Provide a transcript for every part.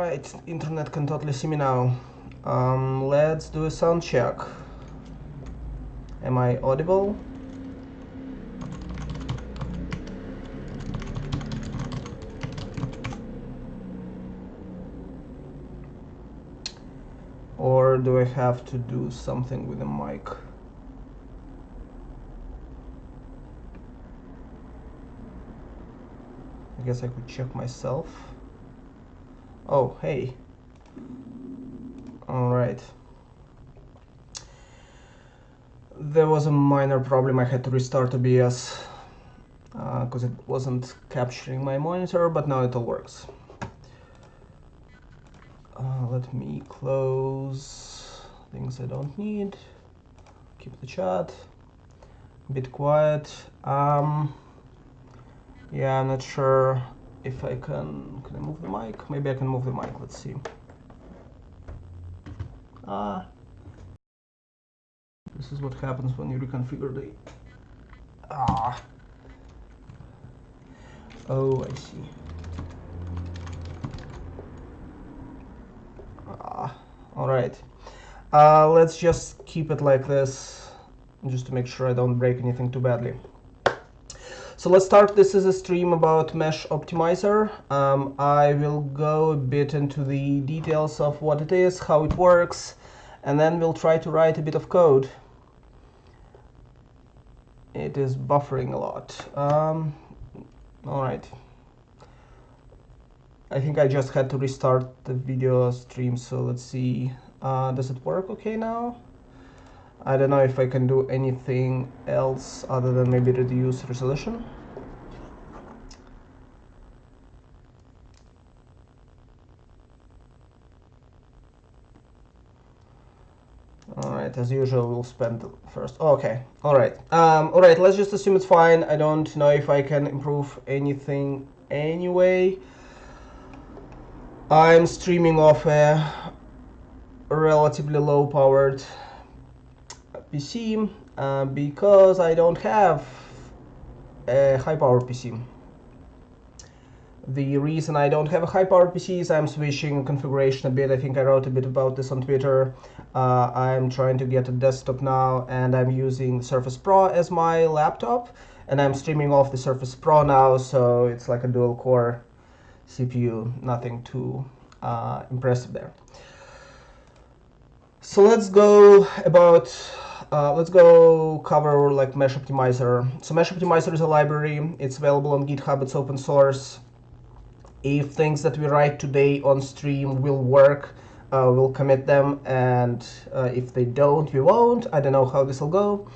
Alright, internet can totally see me now. Let's do a sound check. Am I audible? Or do I have to do something with the mic? I guess I could check myself. Oh, hey. Alright. There was a minor problem. I had to restart OBS because it wasn't capturing my monitor, but now it all works. Let me close things I don't need. Keep the chat a bit quiet. Yeah, I'm not sure if I can I move the mic? Maybe I can move the mic, let's see. This is what happens when you reconfigure the... Oh, I see. Alright. Let's just keep it like this, just to make sure I don't break anything too badly. So let's start. This is a stream about meshoptimizer. I will go a bit into the details of what it is, how it works, and then we'll try to write a bit of code. It is buffering a lot. Alright. I think I just had to restart the video stream, so let's see. Does it work okay now? I don't know if I can do anything else other than maybe reduce resolution. Alright, as usual, we'll spend the first. Okay, alright. Alright, let's just assume it's fine. I don't know if I can improve anything anyway. I'm streaming off a relatively low-powered PC because I don't have a high-powered PC. The reason I don't have a high-powered PC is I'm switching configuration a bit. I think I wrote a bit about this on Twitter. I'm trying to get a desktop now, and I'm using Surface Pro as my laptop, and I'm streaming off the Surface Pro now, so it's like a dual-core CPU, nothing too impressive there. So let's go cover like meshoptimizer. So meshoptimizer is a library. It's available on GitHub. It's open source. If things that we write today on stream will work, we'll commit them, and if they don't, we won't. I don't know how this will go.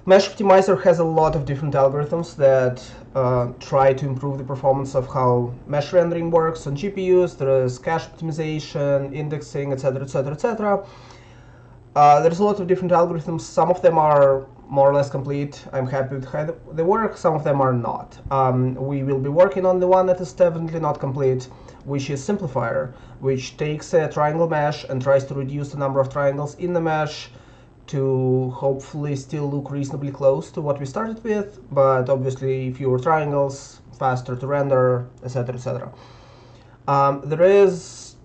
Meshoptimizer has a lot of different algorithms that try to improve the performance of how mesh rendering works on GPUs. There is cache optimization, indexing, etc., etc., etc. There's a lot of different algorithms. Some of them are more or less complete. I'm happy with how they work. Some of them are not. We will be working on the one that is definitely not complete, which is simplifier, which takes a triangle mesh and tries to reduce the number of triangles in the mesh to hopefully still look reasonably close to what we started with, but obviously fewer triangles, faster to render, etc., etc. There is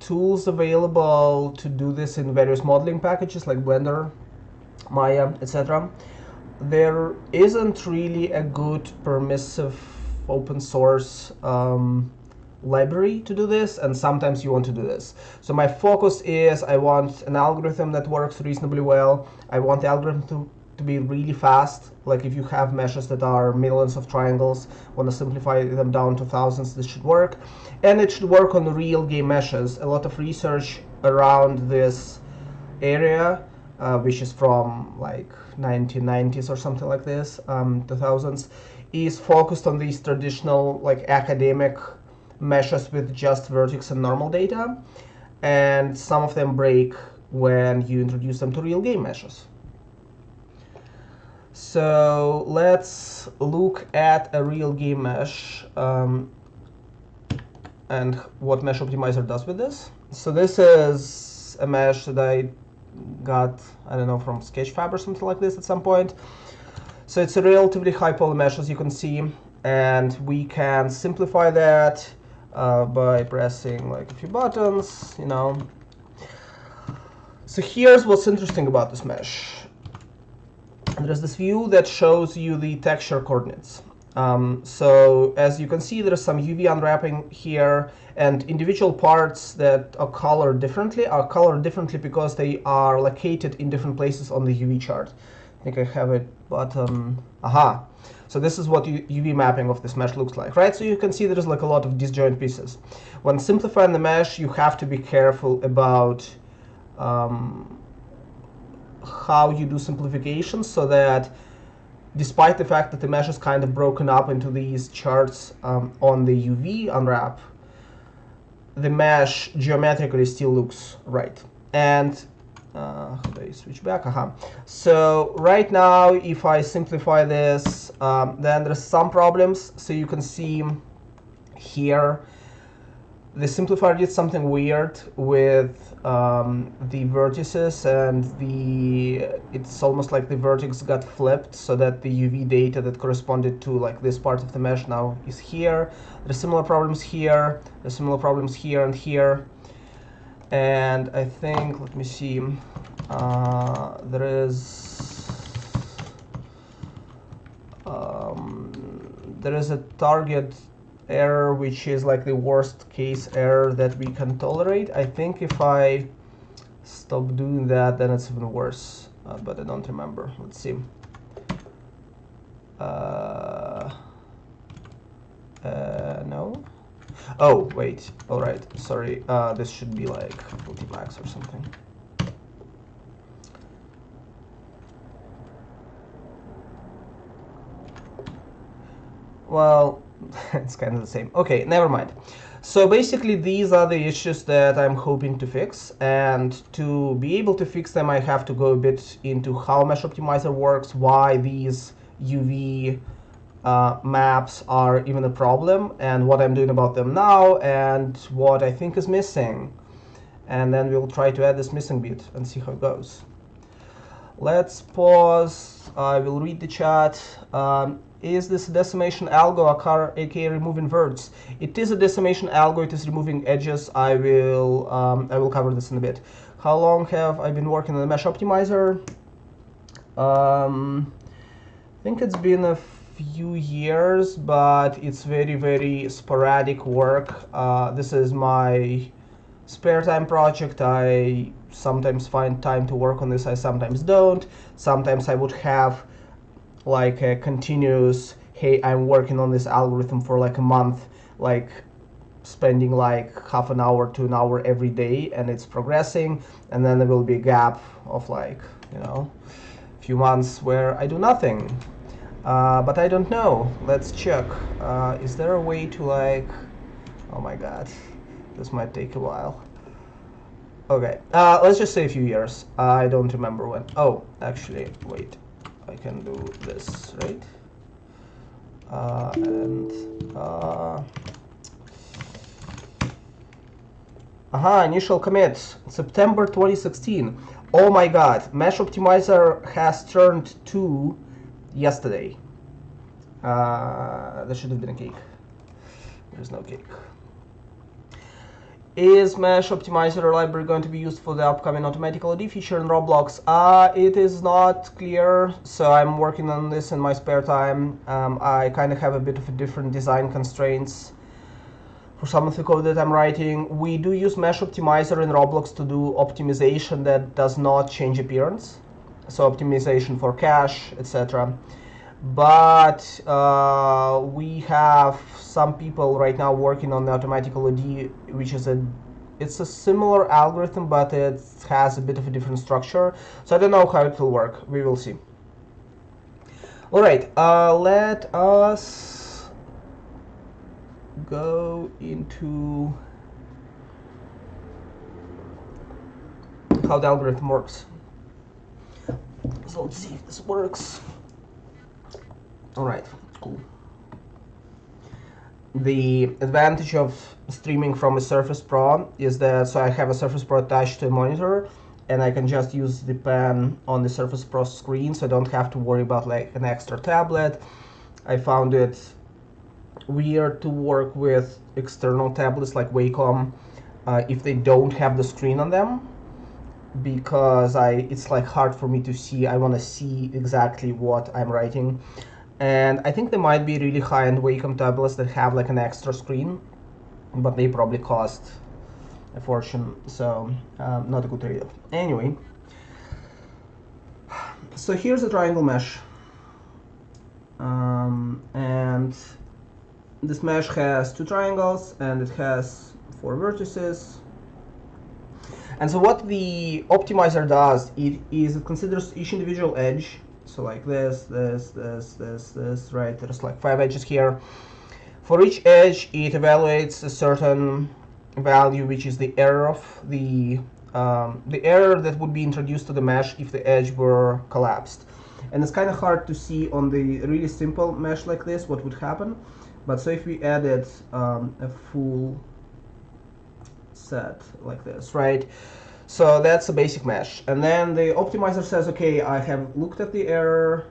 tools available to do this in various modeling packages like Blender, Maya, etc. There isn't really a good permissive open source library to do this, and sometimes you want to do this. So my focus is I want an algorithm that works reasonably well. I want the algorithm to be really fast. Like if you have meshes that are millions of triangles, want to simplify them down to thousands, this should work. And it should work on real game meshes. A lot of research around this area, which is from like 1990s or something like this, 2000s, is focused on these traditional like academic meshes with just vertex and normal data, and some of them break when you introduce them to real game meshes. So let's look at a real game mesh and what meshoptimizer does with this. So this is a mesh that I got, I don't know, from Sketchfab or something like this at some point. So it's a relatively high poly mesh, as you can see, and we can simplify that. by pressing like a few buttons, you know. So here's what's interesting about this mesh. There's this view that shows you the texture coordinates. So as you can see, there's some UV unwrapping here, and individual parts that are colored differently because they are located in different places on the UV chart. I think I have it button. Aha. So this is what UV mapping of this mesh looks like, right? So you can see there's like a lot of disjoint pieces. When simplifying the mesh, you have to be careful about how you do simplification, so that despite the fact that the mesh is kind of broken up into these charts on the UV unwrap, the mesh geometrically still looks right. And how do I switch back? So right now, if I simplify this, then there's some problems. So you can see here, the simplifier did something weird with the vertices, and it's almost like the vertex got flipped, so that the UV data that corresponded to like this part of the mesh now is here. There's similar problems here. There's similar problems here and here. And I think, let me see, there is a target error, which is like the worst case error that we can tolerate. I think if I stop doing that, then it's even worse, but I don't remember. Let's see. No. Oh, wait. All right. Sorry. This should be like multi-max or something. Well, it's kind of the same. Okay, never mind. So basically, these are the issues that I'm hoping to fix. And to be able to fix them, I have to go a bit into how meshoptimizer works, why these UV maps are even a problem, and what I'm doing about them now, and what I think is missing. And then we'll try to add this missing bit and see how it goes. Let's pause. I will read the chat. Is this a decimation algo, aka removing verts? It is a decimation algo. It is removing edges. I will cover this in a bit. How long have I been working on the mesh optimizer? I think it's been a few years, but it's very, very sporadic work. This is my spare time project. I sometimes find time to work on this. I sometimes don't. Sometimes I would have like a continuous, hey, I'm working on this algorithm for like a month, like spending like half an hour to an hour every day, and it's progressing. And then there will be a gap of like, you know, a few months where I do nothing. But I don't know. Let's check. Is there a way to like, oh my god, this might take a while. Okay, let's just say a few years. I don't remember when. Oh, actually, wait. I can do this, right? Initial commit, September 2016. Oh my god, Mesh Optimizer has turned 2 yesterday. There should have been a cake. There's no cake. Is Mesh Optimizer library going to be used for the upcoming automatic LOD feature in Roblox? It is not clear, so I'm working on this in my spare time. I kind of have a bit of a different design constraints for some of the code that I'm writing. We do use Mesh Optimizer in Roblox to do optimization that does not change appearance, so optimization for cache, etc. But we have some people right now working on the automatic LOD, which is it's a similar algorithm, but it has a bit of a different structure. So I don't know how it will work. We will see. All right, let us go into how the algorithm works. So let's see if this works. All right, cool. The advantage of streaming from a Surface Pro is that, so I have a Surface Pro attached to a monitor, and I can just use the pen on the Surface Pro screen, so I don't have to worry about like an extra tablet. I found it weird to work with external tablets like Wacom if they don't have the screen on them, because it's like hard for me to see. I want to see exactly what I'm writing. And I think there might be really high-end Wacom tablets that have like an extra screen, but they probably cost a fortune, so not a good trade-off. Anyway, so here's a triangle mesh, and this mesh has two triangles and it has four vertices. And so what the optimizer does, it considers each individual edge. So like this, right? There's like 5 edges here. For each edge, it evaluates a certain value, which is the error of the error that would be introduced to the mesh if the edge were collapsed. And it's kind of hard to see on the really simple mesh like this what would happen. But so if we added a full set like this, right? So that's a basic mesh. And then the optimizer says, okay, I have looked at the error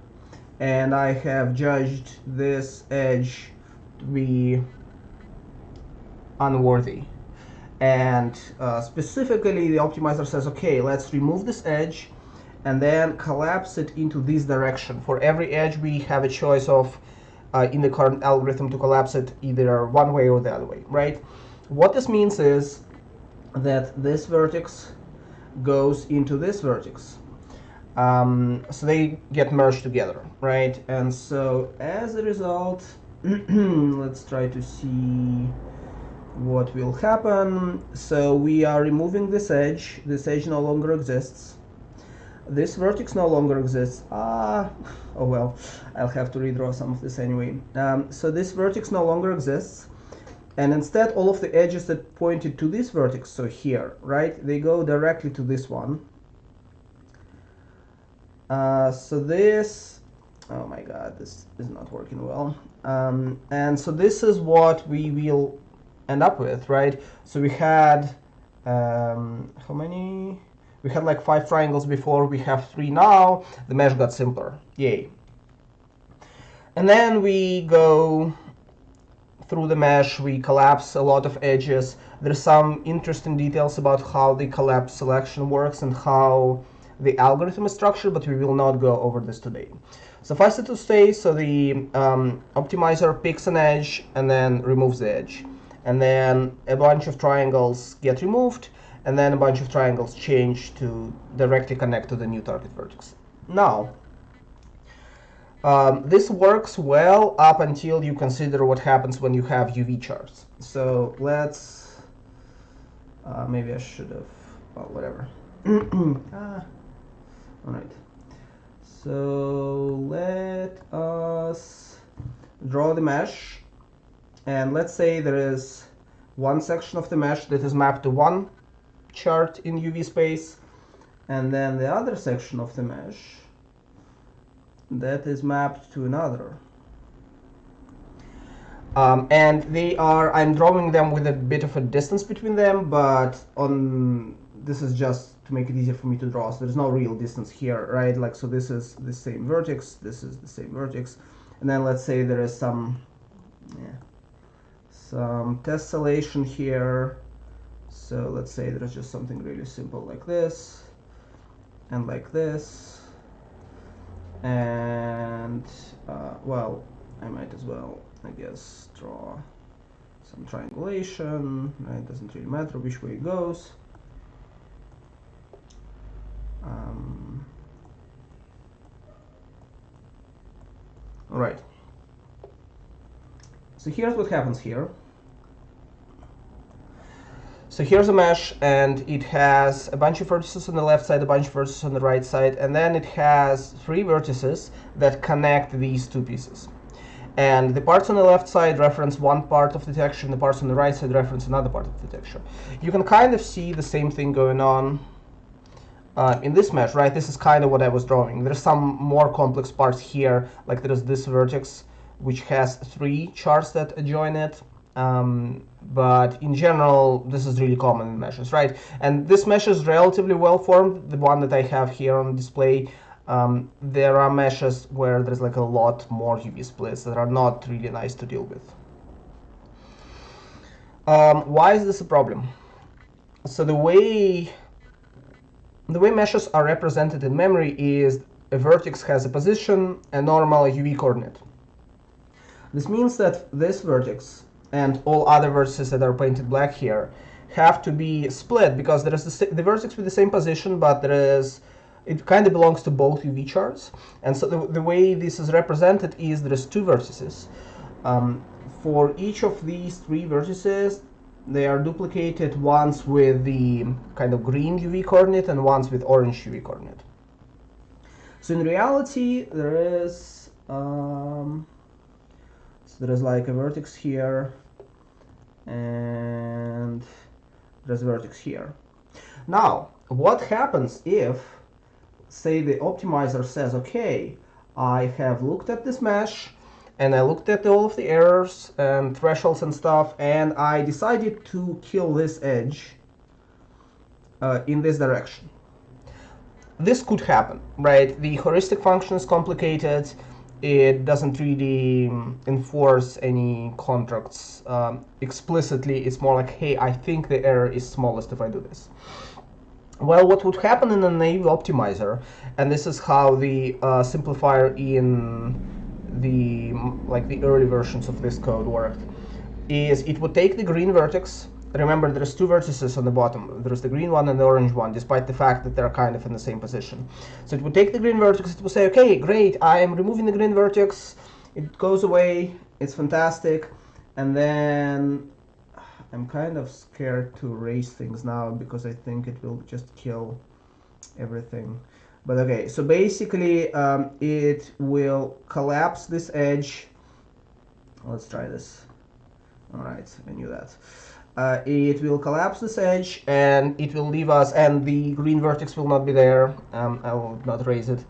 and I have judged this edge to be unworthy. And specifically, the optimizer says, okay, let's remove this edge and then collapse it into this direction. For every edge, we have a choice of, in the current algorithm, to collapse it either one way or the other way, right? What this means is that this vertex goes into this vertex. So they get merged together, right? And so as a result, let's try to see what will happen. So we are removing this edge. This edge no longer exists. This vertex no longer exists. Oh well, I'll have to redraw some of this anyway. So this vertex no longer exists. And instead, all of the edges that pointed to this vertex, so here, right, they go directly to this one. So this, oh my god, this is not working well. And so this is what we will end up with, right? So we had, how many? We had like 5 triangles before, we have 3 now. The mesh got simpler, yay. And then we go through the mesh, we collapse a lot of edges. There's some interesting details about how the collapse selection works and how the algorithm is structured, but we will not go over this today. Suffice it to say, so the optimizer picks an edge and then removes the edge. And then a bunch of triangles get removed, and then a bunch of triangles change to directly connect to the new target vertex. Now, this works well up until you consider what happens when you have UV charts. So let's, maybe I should have, well, whatever. All right. So let us draw the mesh. And let's say there is one section of the mesh that is mapped to one chart in UV space, and then the other section of the mesh that is mapped to another. And they are, I'm drawing them with a bit of a distance between them, but this is just to make it easier for me to draw. So there's no real distance here, right? Like, so this is the same vertex, this is the same vertex. And then let's say there is some tessellation here. So let's say there's just something really simple like this and like this. And well, I might as well, I guess, draw some triangulation. It doesn't really matter which way it goes. All right. So here's what happens here. So here's a mesh, and it has a bunch of vertices on the left side, a bunch of vertices on the right side, and then it has 3 vertices that connect these 2 pieces. And the parts on the left side reference one part of the texture, and the parts on the right side reference another part of the texture. You can kind of see the same thing going on in this mesh, right? This is kind of what I was drawing. There's some more complex parts here, like there's this vertex, which has 3 charts that adjoin it. But in general, this is really common in meshes, right? And this mesh is relatively well formed. The one that I have here on display, there are meshes where there's like a lot more UV splits that are not really nice to deal with. Why is this a problem? So the way meshes are represented in memory is a vertex has a position, a normal UV coordinate. This means that this vertex and all other vertices that are painted black here have to be split, because there is the vertex with the same position, but it kind of belongs to both UV charts. And so the way this is represented is there is two vertices. For each of these three vertices, they are duplicated, once with the kind of green UV coordinate and once with orange UV coordinate. So in reality, there is like a vertex here, and there's a vertex here. Now, what happens if, say, the optimizer says, okay, I have looked at this mesh, and I looked at all of the errors and thresholds and stuff, and I decided to kill this edge in this direction. This could happen, right? The heuristic function is complicated. It doesn't really enforce any contracts explicitly. It's more like, hey, I think the error is smallest if I do this. Well, what would happen in a naive optimizer, and this is how the simplifier in the early versions of this code worked, is it would take the green vertex. Remember, there's two vertices on the bottom. There's the green one and the orange one, despite the fact that they're kind of in the same position. So it would take the green vertex, it would say, okay, great, I am removing the green vertex, it goes away, it's fantastic, and then I'm kind of scared to erase things now because I think it will just kill everything. But okay, so basically it will collapse this edge. Let's try this. All right, I knew that. It will collapse this edge, and it will leave us, and the green vertex will not be there. I will not erase it.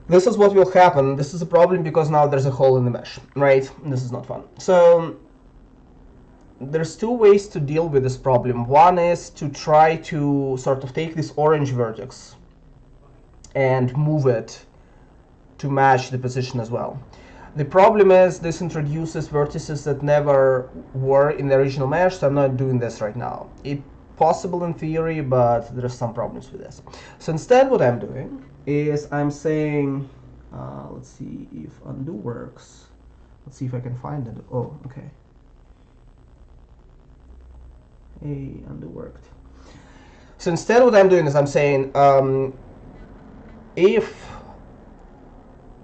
This is what will happen. This is a problem because now there's a hole in the mesh, right? This is not fun. So there's two ways to deal with this problem. One is to try to sort of take this orange vertex and move it to match the position as well. The problem is this introduces vertices that never were in the original mesh, so I'm not doing this right now. It's possible in theory, but there are some problems with this. So instead what I'm doing is I'm saying, let's see if undo works. Let's see if I can find it. Oh, okay. Hey, undo worked. So instead what I'm doing is I'm saying, if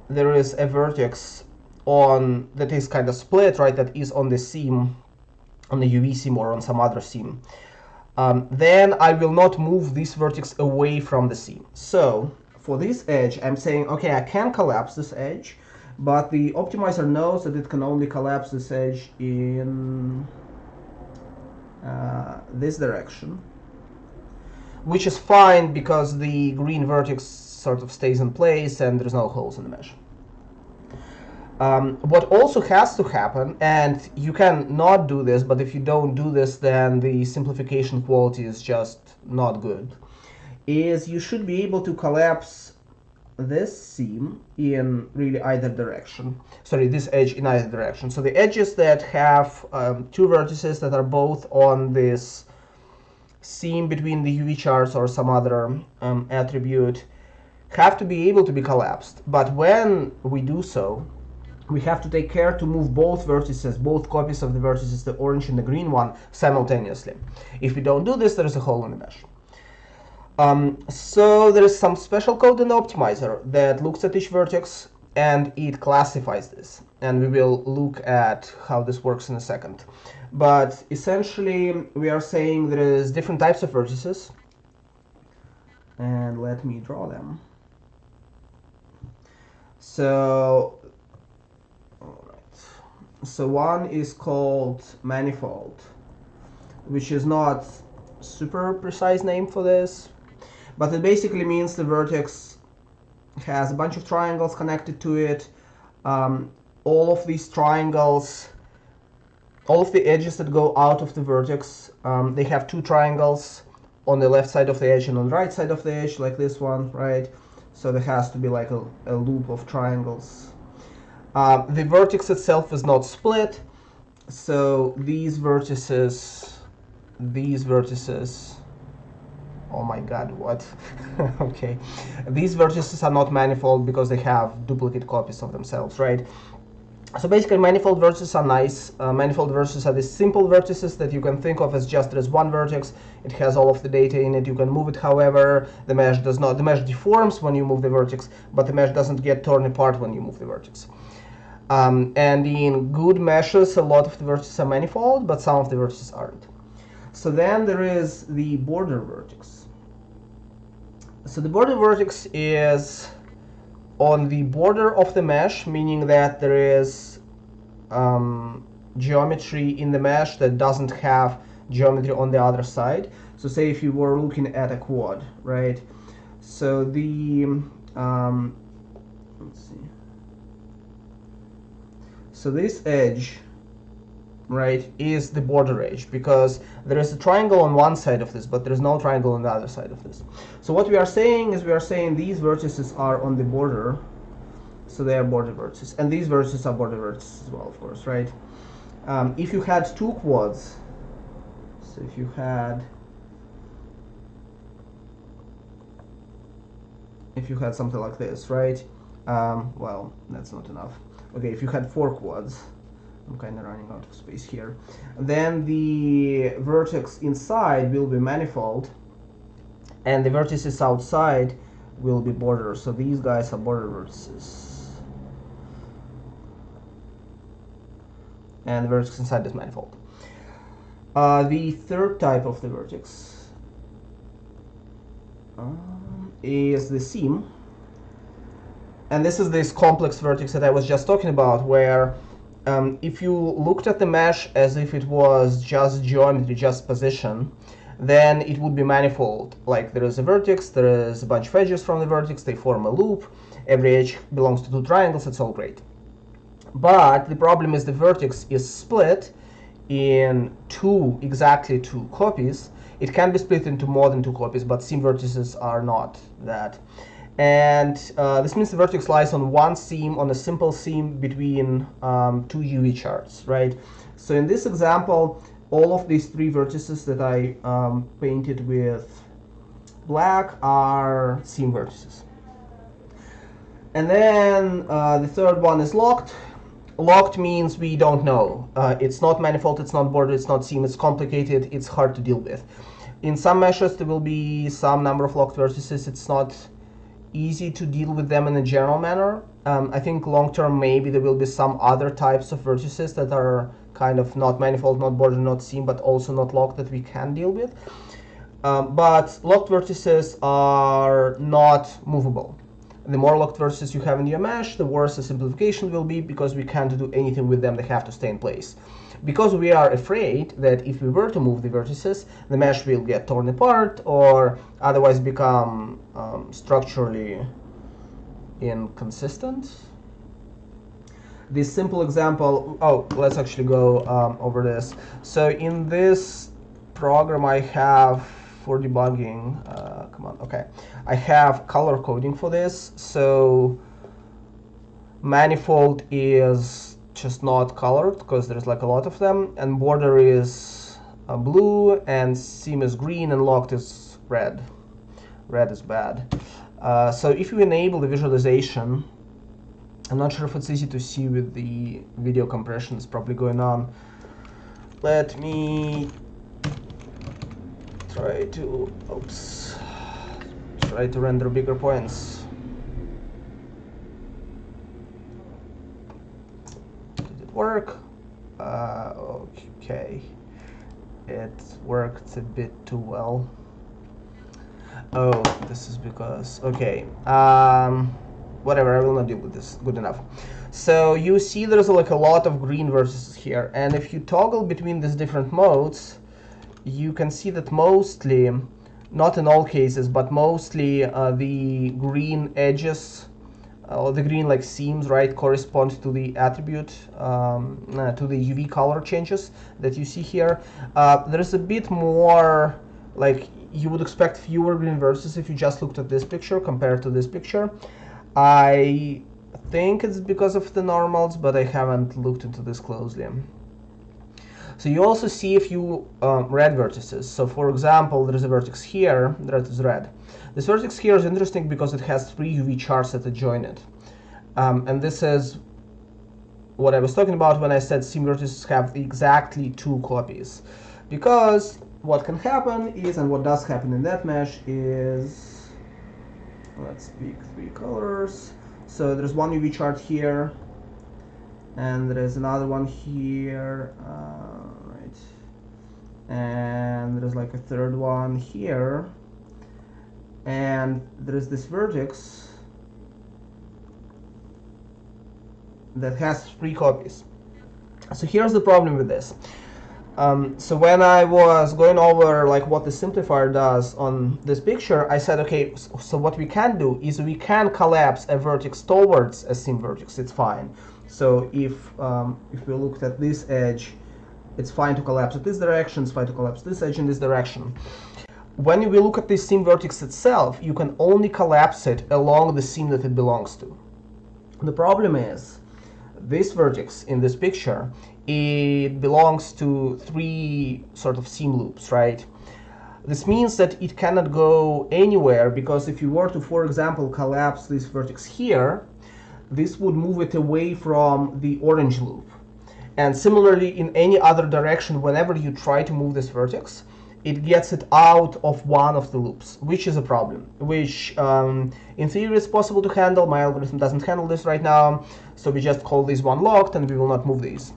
there is a vertex that is kind of split, right, that is on the seam, on the UV seam or on some other seam, then I will not move this vertex away from the seam. So for this edge, I'm saying, okay, I can collapse this edge, but the optimizer knows that it can only collapse this edge in this direction, which is fine because the green vertex sort of stays in place and there's no holes in the mesh. What also has to happen, and you can not do this, but if you don't do this, then the simplification quality is just not good, is you should be able to collapse this seam in really either direction. Sorry, this edge in either direction. So the edges that have two vertices that are both on this seam between the UV charts or some other attribute have to be able to be collapsed. But when we do so, we have to take care to move both vertices, both copies of the vertices, the orange and the green one, simultaneously. If we don't do this, there is a hole in the mesh. So there is some special code in the optimizer that looks at each vertex and it classifies this. And we will look at how this works in a second. But essentially, we are saying there is different types of vertices. And let me draw them. So one is called manifold, which is not super precise name for this, but it basically means the vertex has a bunch of triangles connected to it. All of these triangles, all of the edges that go out of the vertex, they have two triangles on the left side of the edge and on the right side of the edge, like this one, right? So there has to be like a loop of triangles. The vertex itself is not split, So these vertices, oh my god, what? Okay, these vertices are not manifold because they have duplicate copies of themselves, right? So basically, manifold vertices are nice. Manifold vertices are these simple vertices that you can think of as just there's one vertex. It has all of the data in it. You can move it however. The mesh does not. The mesh deforms when you move the vertex, but the mesh doesn't get torn apart when you move the vertex. And in good meshes, a lot of the vertices are manifold, but some of the vertices aren't. So then there is the border vertex. So the border vertex is on the border of the mesh, meaning that there is geometry in the mesh that doesn't have geometry on the other side. So say if you were looking at a quad, right? So the let's see. So this edge, right, is the border edge, because there is a triangle on one side of this, but there is no triangle on the other side of this. So what we are saying is these vertices are on the border, so they are border vertices, and these vertices are border vertices as well, of course, right? If you had two quads, so if you had something like this, right? Well, that's not enough. Okay, if you had four quads, I'm kind of running out of space here, then the vertex inside will be manifold, and the vertices outside will be borders. So these guys are border vertices, and the vertex inside is manifold. The third type of the vertex is the seam, and this is this complex vertex that I was just talking about, where if you looked at the mesh as if it was just geometry, just position, then it would be manifold. Like there is a vertex, there is a bunch of edges from the vertex, they form a loop, every edge belongs to two triangles, it's all great. But the problem is the vertex is split in exactly two copies. It can be split into more than two copies, but seam vertices are not that. And this means the vertex lies on one seam, on a simple seam between two UV charts, right? So in this example, all of these three vertices that I painted with black are seam vertices. And then the third one is locked. Locked means we don't know. It's not manifold, it's not border, it's not seam, it's complicated, it's hard to deal with. In some meshes, there will be some number of locked vertices. It's not easy to deal with them in a general manner. I think long term maybe there will be some other types of vertices that are kind of not manifold, not border, not seam, but also not locked that we can deal with. But locked vertices are not movable. The more locked vertices you have in your mesh, the worse the simplification will be, because we can't do anything with them, they have to stay in place. Because we are afraid that if we were to move the vertices, the mesh will get torn apart or otherwise become structurally inconsistent. This simple example, let's actually go over this. So in this program I have for debugging, I have color coding for this. So manifold is just not colored because there's like a lot of them, and border is blue, and seam is green, and locked is red. Red is bad. So if you enable the visualization, I'm not sure if it's easy to see with the video compression, it's probably going on. Let me try to render bigger points. Work. Okay, it worked a bit too well. Oh, this is because, okay, whatever, I will not deal with this. Good enough. So you see there's like a lot of green vertices here, and if you toggle between these different modes, you can see that mostly, not in all cases, but mostly the green edges, or the green like seams, right, correspond to the attribute, to the UV color changes that you see here. There's a bit more, like you would expect fewer green vertices if you just looked at this picture compared to this picture. I think it's because of the normals, but I haven't looked into this closely. So you also see a few red vertices. So for example, there is a vertex here that is red. This vertex here is interesting because it has 3 UV charts that adjoin it. And this is what I was talking about when I said seam vertices have exactly 2 copies. Because what can happen is, and what does happen in that mesh is, let's pick 3 colors. So there's 1 UV chart here, and there is another one here, right, and there's like a third one here, and there is this vertex that has 3 copies. So here's the problem with this. So when I was going over like what the simplifier does on this picture, I said, okay, so what we can do is we can collapse a vertex towards a seam vertex. It's fine. So if we looked at this edge, it's fine to collapse it this direction, it's fine to collapse this edge in this direction. When we look at this seam vertex itself, you can only collapse it along the seam that it belongs to. The problem is, this vertex in this picture, it belongs to 3 sort of seam loops, right? This means that it cannot go anywhere, because if you were to, for example, collapse this vertex here, this would move it away from the orange loop. And similarly, in any other direction, whenever you try to move this vertex, it gets it out of one of the loops, which is a problem, which in theory is possible to handle. My algorithm doesn't handle this right now, so we just call this one locked and we will not move these.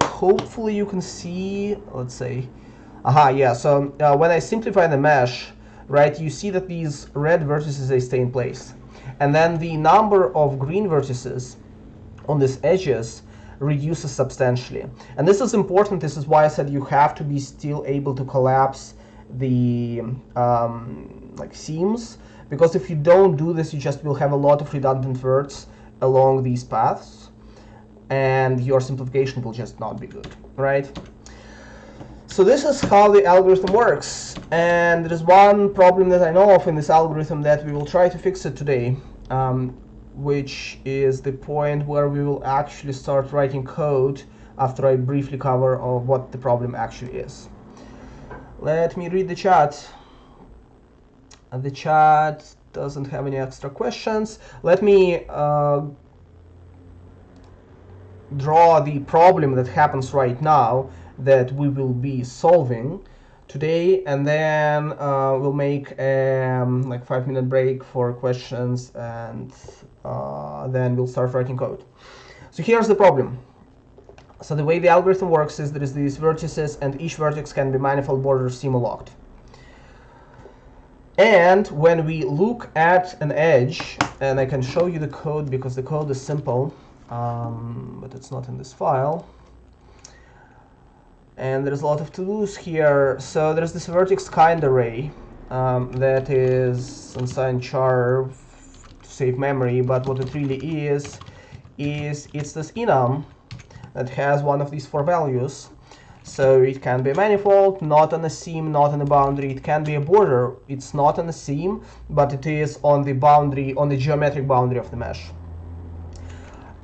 Hopefully you can see, let's say, yeah, so when I simplify the mesh, right, you see that these red vertices, they stay in place. And then the number of green vertices on these edges reduces substantially. And this is important. This is why I said you have to be still able to collapse the like seams, because if you don't do this, you just will have a lot of redundant verts along these paths, and your simplification will just not be good, right? So this is how the algorithm works, and there is one problem that I know of in this algorithm that we will try to fix it today, which is the point where we will actually start writing code after I briefly cover what the problem actually is. Let me read the chat. The chat doesn't have any extra questions. Let me draw the problem that happens right now that we will be solving today, and then we'll make a like 5-minute break for questions, and then we'll start writing code. So here's the problem. So the way the algorithm works is there is these vertices, and each vertex can be manifold, border, seam, or locked. And when we look at an edge, and I can show you the code because the code is simple, but it's not in this file. And there's a lot of to-dos here. So there's this vertex kind array that is assigned char to save memory, but what it really is it's this enum that has one of these 4 values. So it can be a manifold, not on a seam, not on a boundary. It can be a border. It's not on a seam, but it is on the boundary, on the geometric boundary of the mesh.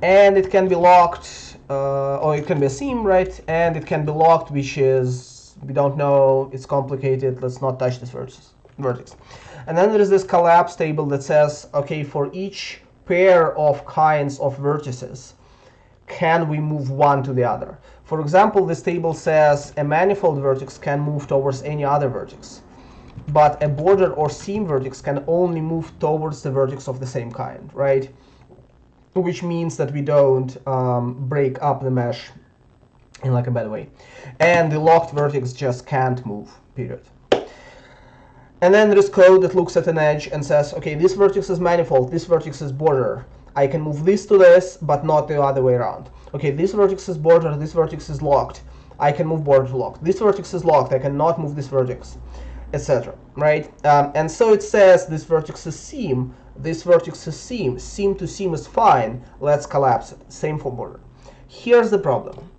And it can be locked, or it can be a seam, right? And it can be locked, which is, we don't know, it's complicated, let's not touch this vertex. And then there is this collapse table that says, okay, for each pair of kinds of vertices, can we move one to the other? For example, this table says a manifold vertex can move towards any other vertex, but a border or seam vertex can only move towards the vertex of the same kind, right? Which means that we don't break up the mesh in like a bad way. And the locked vertex just can't move, period. And then there is code that looks at an edge and says, okay, this vertex is manifold, this vertex is border. I can move this to this, but not the other way around. Okay, this vertex is border, this vertex is locked. I can move border to locked. This vertex is locked, I cannot move this vertex, etc. Right? And so it says this vertex is seam, this vertex is seam, seam to seam is fine, let's collapse it. Same for border. Here's the problem.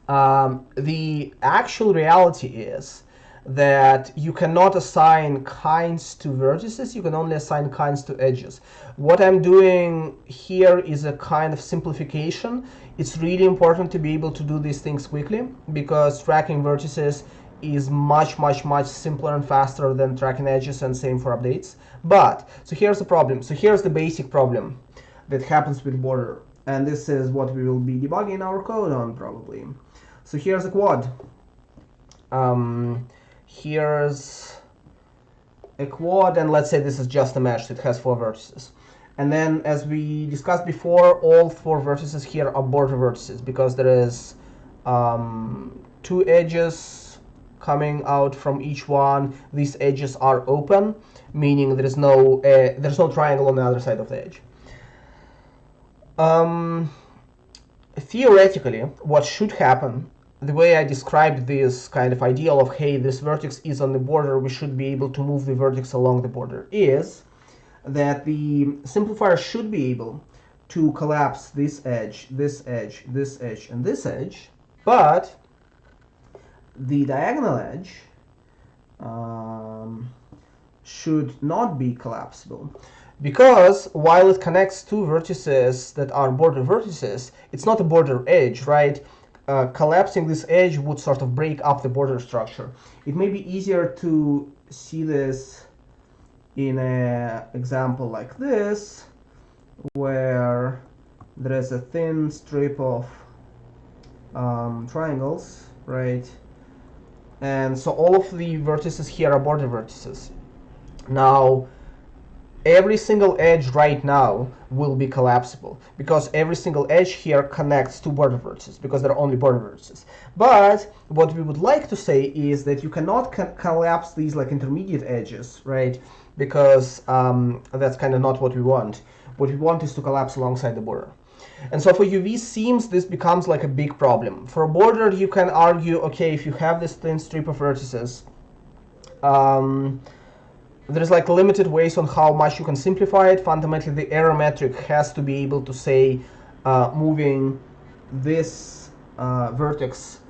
The actual reality is that you cannot assign kinds to vertices, you can only assign kinds to edges. What I'm doing here is a kind of simplification. It's really important to be able to do these things quickly, because tracking vertices is much simpler and faster than tracking edges, and same for updates. But, so here's the problem. So here's the basic problem that happens with border. And this is what we will be debugging our code on probably. So here's a quad. Here's a quad, and let's say this is just a mesh. It has 4 vertices. And then, as we discussed before, all 4 vertices here are border vertices, because there is 2 edges coming out from each one. These edges are open, meaning there's no triangle on the other side of the edge. Theoretically, what should happen, the way I described this kind of ideal of, hey, this vertex is on the border, we should be able to move the vertex along the border, is that the simplifier should be able to collapse this edge, this edge, this edge, and this edge, but the diagonal edge should not be collapsible. Because while it connects 2 vertices that are border vertices, it's not a border edge, right? Collapsing this edge would sort of break up the border structure. It may be easier to see this in an example like this, where there is a thin strip of triangles, right? And so all of the vertices here are border vertices. Now, every single edge right now will be collapsible, because every single edge here connects to border vertices, because they're only border vertices. But what we would like to say is that you cannot collapse these like intermediate edges, right? Because that's kind of not what we want. What we want is to collapse alongside the border. And so for UV seams, this becomes like a big problem. For a border, you can argue, okay, if you have this thin strip of vertices, there's like limited ways on how much you can simplify it. Fundamentally, the error metric has to be able to say moving this vertex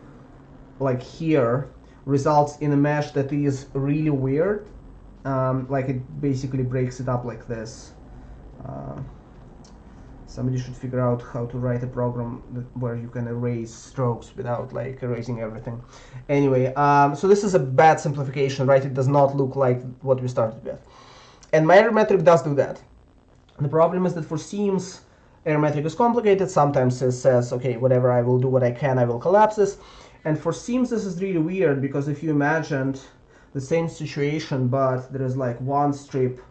like here results in a mesh that is really weird. Like it basically breaks it up like this. Somebody should figure out how to write a program where you can erase strokes without like erasing everything. Anyway, so this is a bad simplification, right? It does not look like what we started with. And my error metric does do that. The problem is that for seams, error metric is complicated. Sometimes it says, okay, whatever, I will do what I can, I will collapse this. And for seams, this is really weird, because if you imagined the same situation, but there is like one strip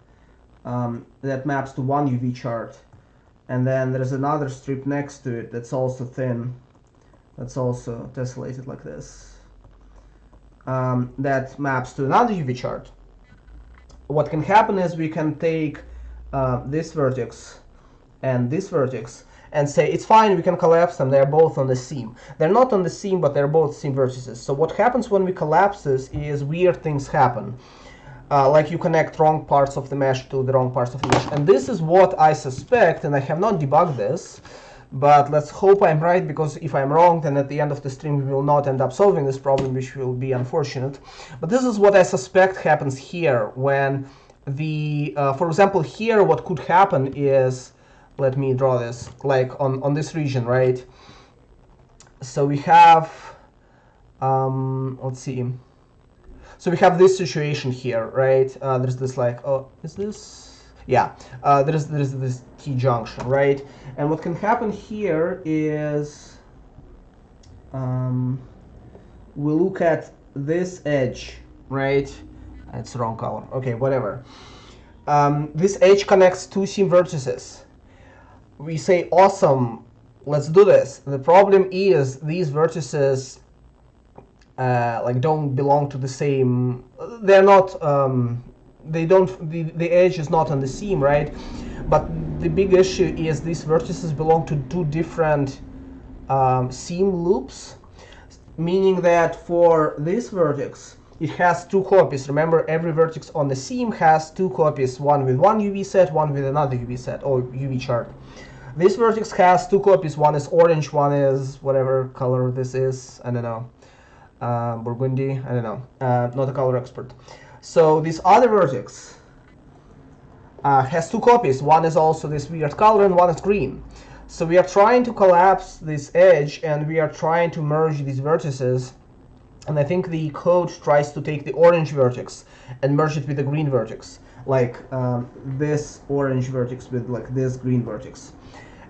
that maps to one UV chart, and then there's another strip next to it that's also thin, that's also tessellated like this, that maps to another UV chart. What can happen is we can take this vertex and this vertex and say, it's fine, we can collapse them, they're both on the seam. They're not on the seam, but they're both seam vertices. So what happens when we collapse this is weird things happen. Like you connect wrong parts of the mesh to the wrong parts of the mesh. And this is what I suspect, and I have not debugged this, but let's hope I'm right, because if I'm wrong, then at the end of the stream we will not end up solving this problem, which will be unfortunate. But this is what I suspect happens here when the, for example, here what could happen is, let me draw this, like on this region, right? So we have, let's see. So we have this situation here, right? There's this like, oh, is this? Yeah, there's this T junction, right? And what can happen here is we look at this edge, right? It's the wrong color. Okay, whatever. This edge connects 2 seam vertices. We say, awesome, let's do this. The problem is these vertices like don't belong to the same, they're not, they don't, the edge is not on the seam, right? But the big issue is these vertices belong to 2 different seam loops, meaning that for this vertex, it has 2 copies. Remember, every vertex on the seam has 2 copies, one with one UV set, one with another UV set, or UV chart. This vertex has 2 copies. One is orange, one is whatever color this is, I don't know. burgundy, I don't know, not a color expert. So this other vertex has two copies. One is also this weird color and one is green. So we are trying to collapse this edge and we are trying to merge these vertices. And I think the code tries to take the orange vertex and merge it with the green vertex, like this orange vertex with like this green vertex.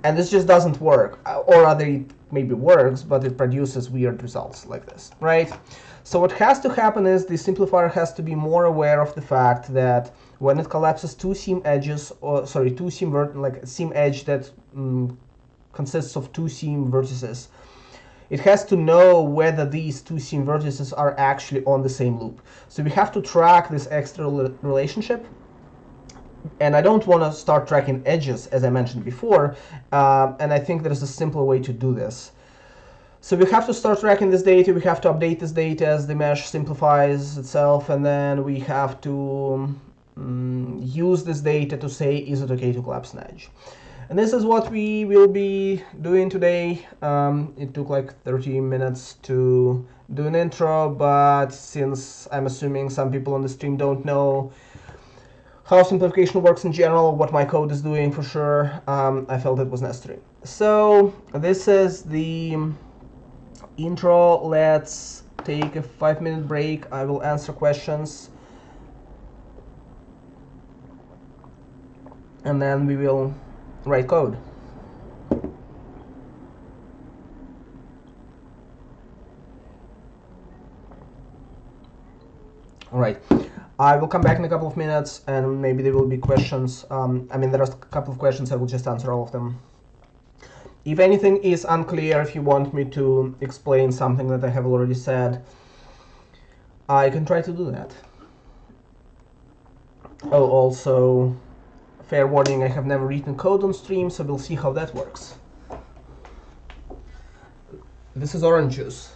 And this just doesn't work, or rather it maybe works, but it produces weird results like this, right? So what has to happen is the simplifier has to be more aware of the fact that when it collapses two seam edges, or sorry, two seam like seam edge that consists of two seam vertices, it has to know whether these two seam vertices are actually on the same loop. So we have to track this extra relationship. And I don't want to start tracking edges, as I mentioned before. And I think there's a simpler way to do this. So we have to start tracking this data. We have to update this data as the mesh simplifies itself. And then we have to use this data to say, is it okay to collapse an edge? And this is what we will be doing today. It took like 30 minutes to do an intro, but since I'm assuming some people on the stream don't know how simplification works in general, what my code is doing for sure, I felt it was necessary. So this is the intro. Let's take a 5-minute break. I will answer questions. And then we will write code. All right. I will come back in a couple of minutes and maybe there will be questions. I mean, there are a couple of questions. I will just answer all of them. If anything is unclear, if you want me to explain something that I have already said, I can try to do that. Oh, also, fair warning, I have never written code on stream, so we'll see how that works. This is orange juice.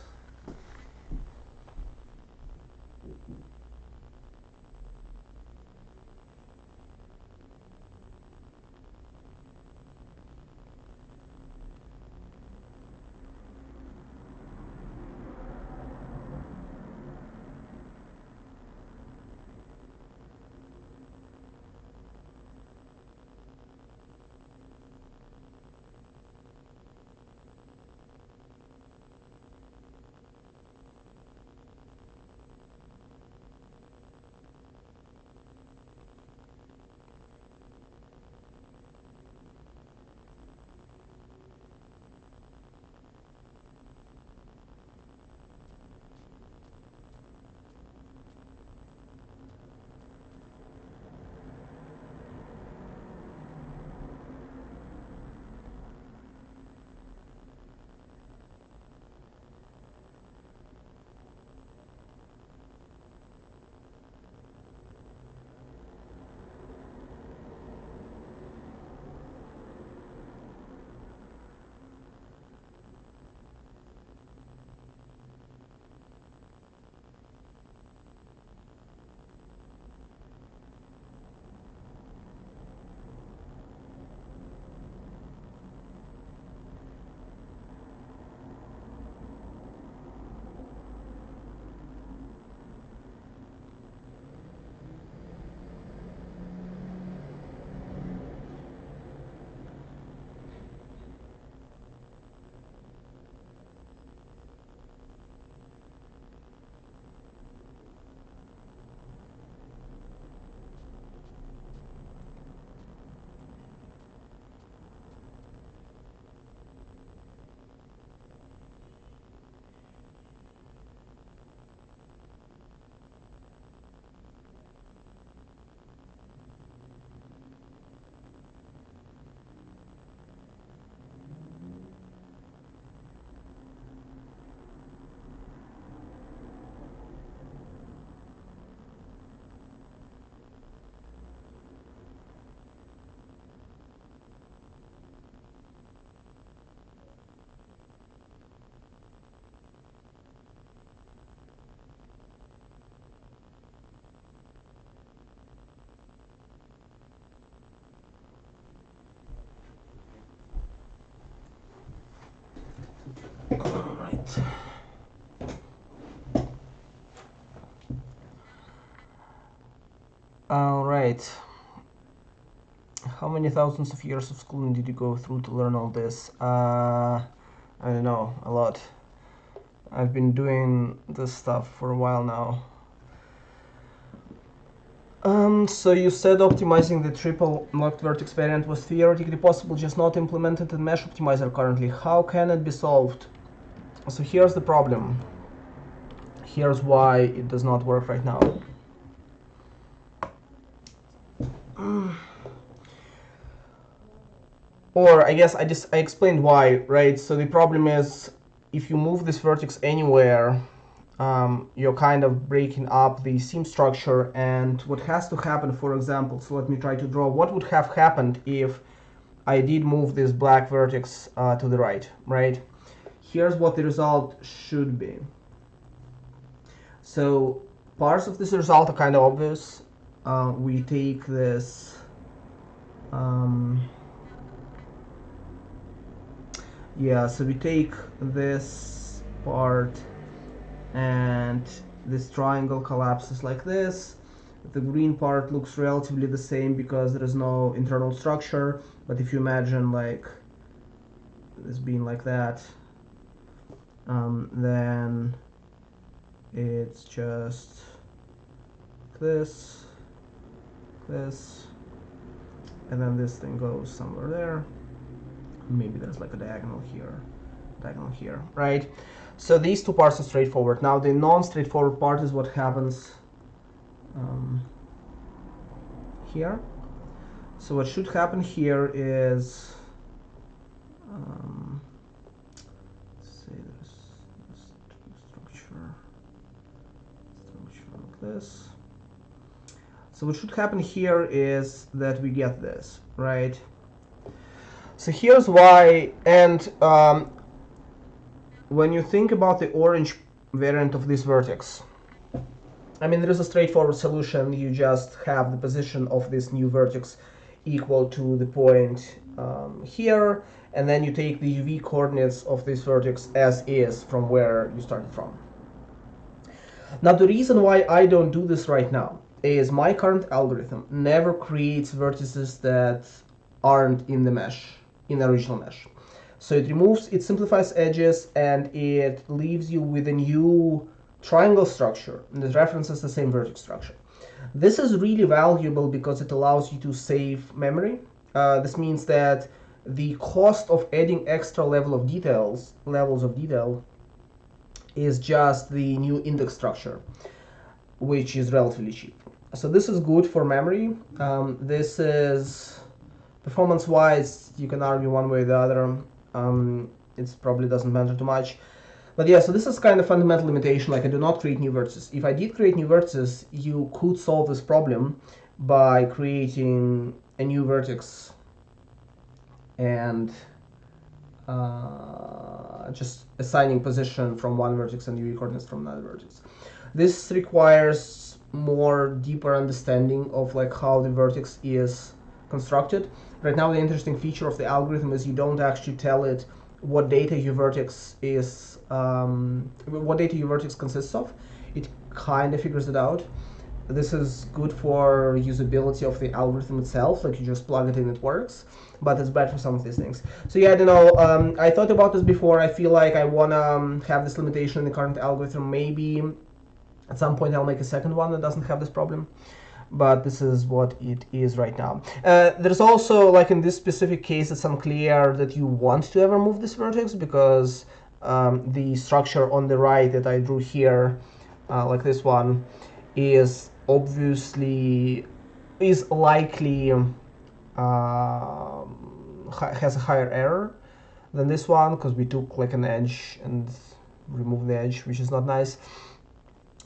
All right. How many thousands of years of schooling did you go through to learn all this? I don't know, a lot. I've been doing this stuff for a while now. So you said optimizing the triple locked vertex variant was theoretically possible, just not implemented in meshoptimizer currently. How can it be solved? So here's the problem. Here's why it does not work right now. Or I guess I explained why, right? So the problem is if you move this vertex anywhere, you're kind of breaking up the seam structure, and what has to happen, for example, so let me try to draw what would have happened if I did move this black vertex to the right? Here's what the result should be. So parts of this result are kind of obvious. We take this yeah, so we take this part and this triangle collapses like this. The green part looks relatively the same because there is no internal structure, but if you imagine like this being like that, then it's just this, and then this thing goes somewhere there. Maybe there's like a diagonal here, right? So these two parts are straightforward. Now the non-straightforward part is what happens here. So what should happen here is, say there's structure like this. So what should happen here is that we get this, right? So here's why, and when you think about the orange variant of this vertex, I mean, there is a straightforward solution. You just have the position of this new vertex equal to the point here, and then you take the UV coordinates of this vertex as is from where you started from. Now, the reason why I don't do this right now is my current algorithm never creates vertices that aren't in the mesh, in the original mesh. So it simplifies edges, and it leaves you with a new triangle structure that references the same vertex structure. This is really valuable because it allows you to save memory. This means that the cost of adding extra levels of detail is just the new index structure, which is relatively cheap. So this is good for memory. This is performance-wise, you can argue one way or the other. It probably doesn't matter too much. But yeah, so this is kind of fundamental limitation, like I do not create new vertices. If I did create new vertices, you could solve this problem by creating a new vertex and just assigning position from one vertex and UV coordinates from another vertex. This requires more deeper understanding of like how the vertex is constructed. Right now, the interesting feature of the algorithm is you don't actually tell it what data your vertex is, what data your vertex consists of. It kind of figures it out. This is good for usability of the algorithm itself, like you just plug it in, it works, but it's bad for some of these things. So yeah, I don't know, I thought about this before. I feel like I want to have this limitation in the current algorithm. Maybe at some point I'll make a second one that doesn't have this problem, but this is what it is right now. There's also, like in this specific case, it's unclear that you want to ever move this vertex because the structure on the right that I drew here, like this one, is likely has a higher error than this one because we took like an edge and removed the edge, which is not nice.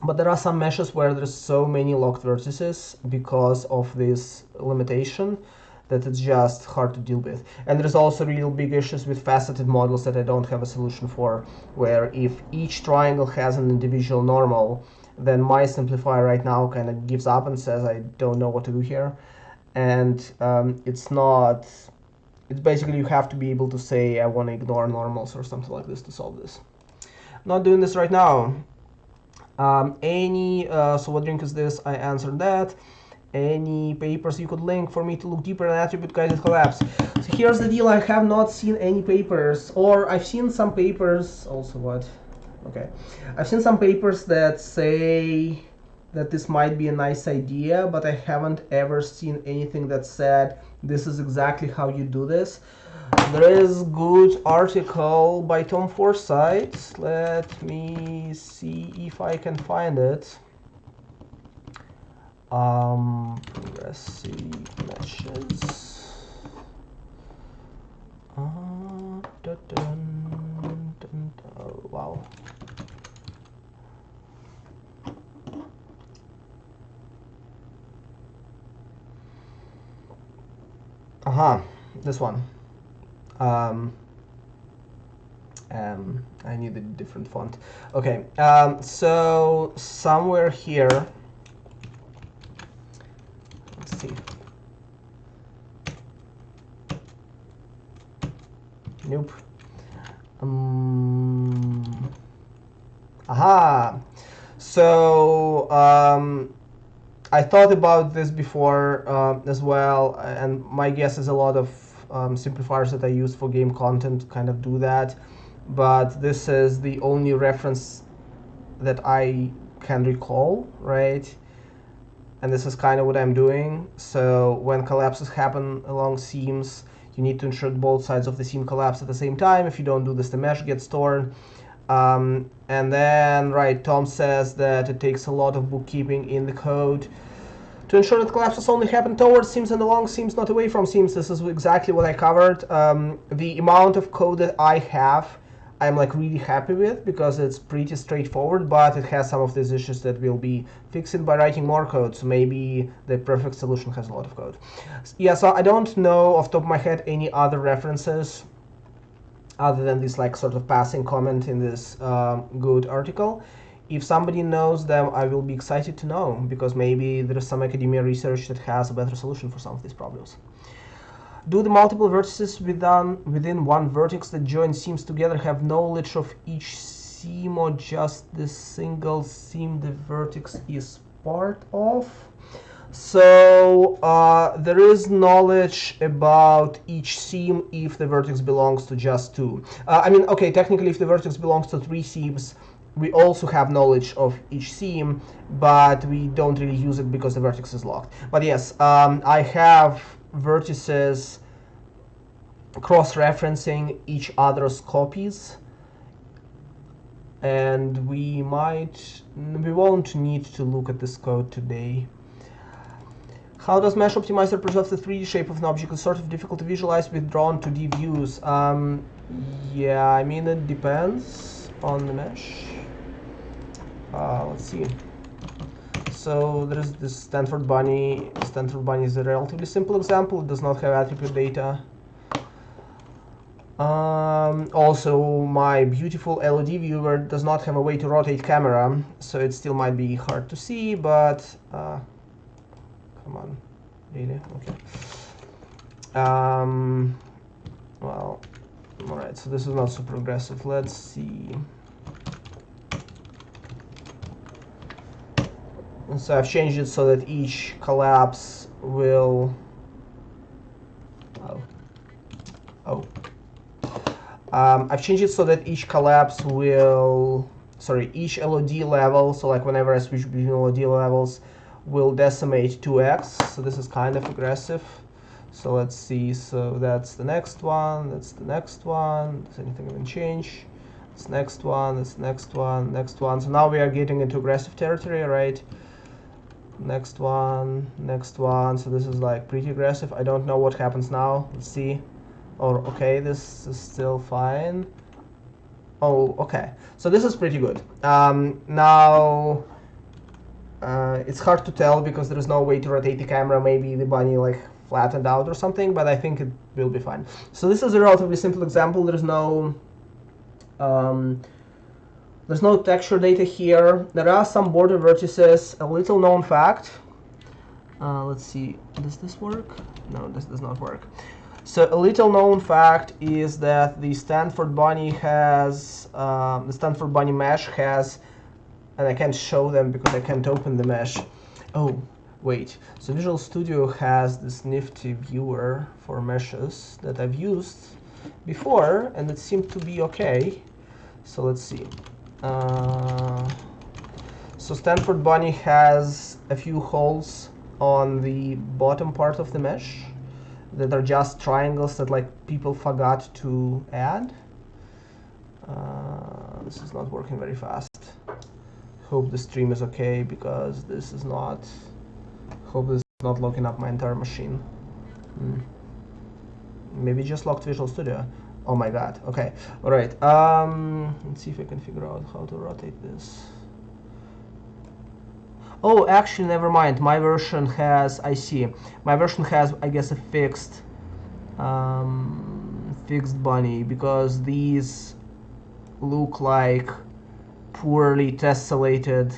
But there are some meshes where there's so many locked vertices because of this limitation that it's just hard to deal with. And there's also real big issues with faceted models that I don't have a solution for, where if each triangle has an individual normal, then my simplifier right now kind of gives up and says, I don't know what to do here. And it's basically you have to be able to say, I want to ignore normals or something like this to solve this. I'm not doing this right now. So what drink is this? I answered that. any papers you could link for me to look deeper in attribute guided collapse. So here's the deal, I have not seen any papers, or I've seen some papers, also what? Okay. I've seen some papers that say that this might be a nice idea, but I haven't ever seen anything that said this is exactly how you do this. There is good article by Tom Forsyth. Let me see if I can find it. Progressive meshes. Oh, wow. This one. I need a different font. Okay, so somewhere here, let's see. Nope. So I thought about this before as well, and my guess is a lot of simplifiers that I use for game content kind of do that, but this is the only reference that I can recall, right? And this is kind of what I'm doing. So when collapses happen along seams, you need to ensure both sides of the seam collapse at the same time. If you don't do this, the mesh gets torn. And then, right, Tom says that it takes a lot of bookkeeping in the code to ensure that collapses only happen towards seams and along seams, not away from seams. This is exactly what I covered. The amount of code that I have, I'm like really happy with because it's pretty straightforward, but it has some of these issues that will be fixed by writing more code. So maybe the perfect solution has a lot of code. Yeah, so I don't know off the top of my head any other references other than this like sort of passing comment in this good article. If somebody knows them, I will be excited to know, because maybe there is some academia research that has a better solution for some of these problems. Do the multiple vertices within one vertex that join seams together have knowledge of each seam, or just the single seam the vertex is part of? So there is knowledge about each seam if the vertex belongs to just two. I mean, okay, technically if the vertex belongs to 3 seams, we also have knowledge of each seam, but we don't really use it because the vertex is locked. But yes, I have vertices cross-referencing each other's copies, and we won't need to look at this code today. How does meshoptimizer preserve the 3D shape of an object? It's sort of difficult to visualize with drawn 2D views. Yeah, I mean, it depends on the mesh. Let's see. So there is this Stanford Bunny. Stanford Bunny is a relatively simple example. It does not have attribute data. Also, my beautiful LED viewer does not have a way to rotate camera, so it still might be hard to see, but come on, really? Okay. Well, all right, so this is not super aggressive. Let's see. So I've changed it so that each collapse will, I've changed it so that each collapse will, each LOD level, so like whenever I switch between LOD levels, will decimate 2x. So this is kind of aggressive. So let's see, so that's the next one, that's the next one. Does anything even change? This next one, this next one, next one. So now we are getting into aggressive territory, right? Next one, next one. So this is like pretty aggressive. I don't know what happens now. Let's see. Oh, okay, this is still fine. Oh, okay. So this is pretty good. Now, it's hard to tell because there is no way to rotate the camera. Maybe the bunny like flattened out or something, but I think it will be fine. So this is a relatively simple example. There's no texture data here. There are some border vertices. A little known fact. Let's see. Does this work? No, this does not work. So a little known fact is that the Stanford Bunny has, the Stanford Bunny mesh has, and I can't show them because I can't open the mesh. Oh, Wait, so Visual Studio has this nifty viewer for meshes that I've used before, and it seemed to be okay. So let's see. So Stanford Bunny has a few holes on the bottom part of the mesh that are just triangles that like people forgot to add. This is not working very fast. Hope the stream is okay, because this is not. Hope this is not locking up my entire machine. Maybe just locked Visual Studio. Oh my god. Okay. All right. Let's see if I can figure out how to rotate this. Oh, actually, never mind. My version has. I see. My version has, I guess, a fixed bunny, because these look like poorly tessellated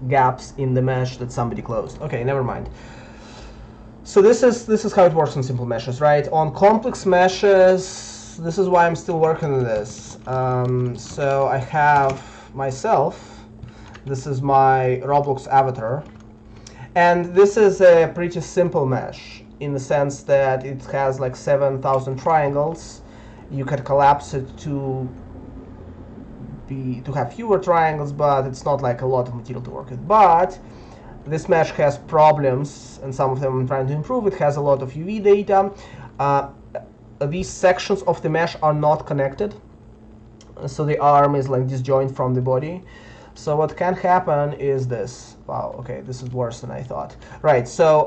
gaps in the mesh that somebody closed. Okay, never mind. So this is how it works on simple meshes, right? On complex meshes, this is why I'm still working on this. So I have myself. This is my Roblox avatar, and this is a pretty simple mesh in the sense that it has like 7,000 triangles. You could collapse it to have fewer triangles, but it's not like a lot of material to work with. But this mesh has problems, and some of them I'm trying to improve. It has a lot of UV data. These sections of the mesh are not connected, so the arm is like disjoint from the body. So what can happen is this. Wow, okay, this is worse than I thought. Right, so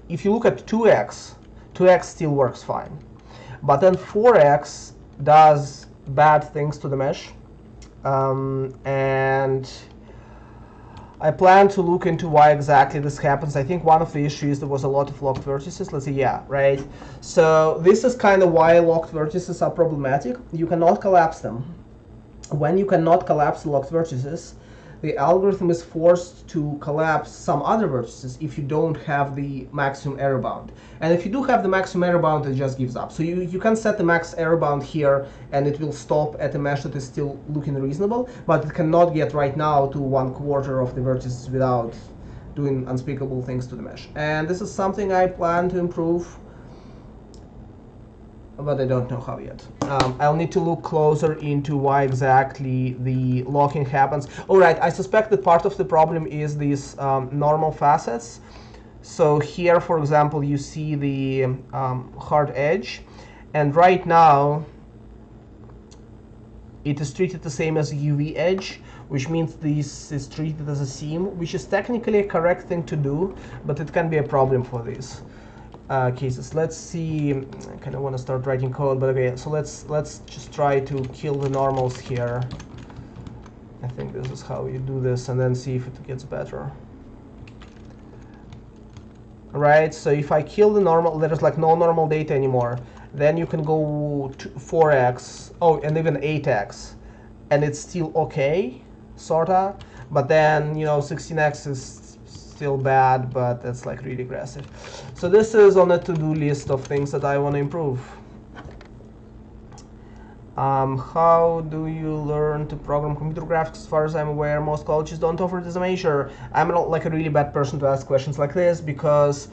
if you look at 2x, 2x still works fine. But then 4x does bad things to the mesh. And I plan to look into why exactly this happens. I think one of the issues, there was a lot of locked vertices. Let's say, yeah, right? So this is kind of why locked vertices are problematic. You cannot collapse them. When you cannot collapse the locked vertices, the algorithm is forced to collapse some other vertices if you don't have the maximum error bound. And if you do have the maximum error bound, it just gives up. So you can set the max error bound here, and it will stop at a mesh that is still looking reasonable, but it cannot get right now to 1/4 of the vertices without doing unspeakable things to the mesh. And this is something I plan to improve, but I don't know how yet. I'll need to look closer into why exactly the locking happens. All right, I suspect that part of the problem is these normal facets. So here, for example, you see the hard edge, and right now it is treated the same as a UV edge, which means this is treated as a seam, which is technically a correct thing to do, but it can be a problem for these cases. Let's see. I kind of want to start writing code, but okay. So let's just try to kill the normals here. I think this is how you do this, and then see if it gets better. Right. So if I kill the normal, there's like no normal data anymore. Then you can go to 4x, oh, and even 8x, and it's still okay, sorta. But then 16x is still bad, but that's like really aggressive. So this is on a to-do list of things that I want to improve. How do you learn to program computer graphics? As far as I'm aware, most colleges don't offer it as a major. I'm not like a really bad person to ask questions like this, because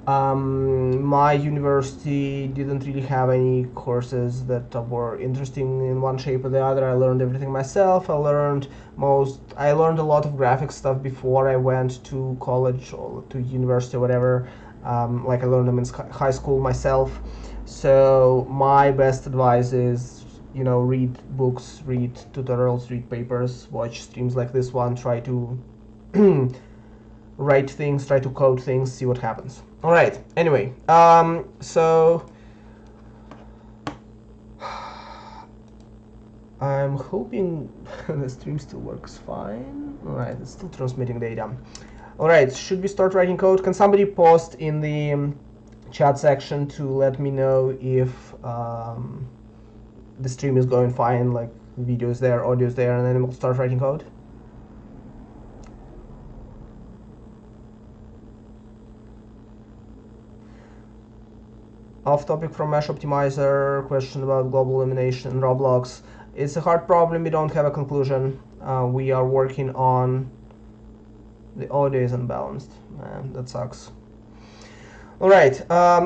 my university didn't really have any courses that were interesting in one shape or the other. I learned everything myself. I learned a lot of graphics stuff before I went to college or to university or whatever. Like I learned them in high school myself. So my best advice is, read books, read tutorials, read papers, watch streams like this one, try to write things, try to code things, see what happens. All right, anyway, so I'm hoping the stream still works fine. All right, it's still transmitting data. All right, should we start writing code? Can somebody post in the chat section to let me know if the stream is going fine, like video is there, audio is there, and then we'll start writing code? Off topic from meshoptimizer, question about global elimination in Roblox. It's a hard problem, we don't have a conclusion. We are working on The audio is unbalanced. Man, that sucks. All right,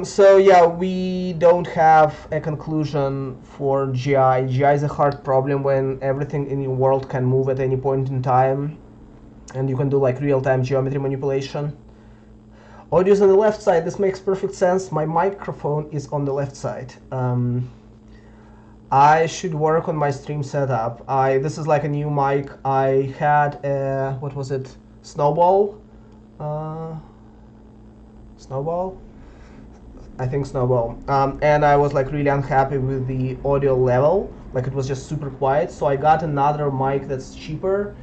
so yeah, we don't have a conclusion for GI. GI is a hard problem when everything in your world can move at any point in time, and you can do like real-time geometry manipulation. Audio is on the left side. This makes perfect sense. My microphone is on the left side. I should work on my stream setup. This is like a new mic. I had a, what was it? Snowball? Snowball? I think Snowball. And I was like really unhappy with the audio level. Like it was just super quiet. So I got another mic that's cheaper.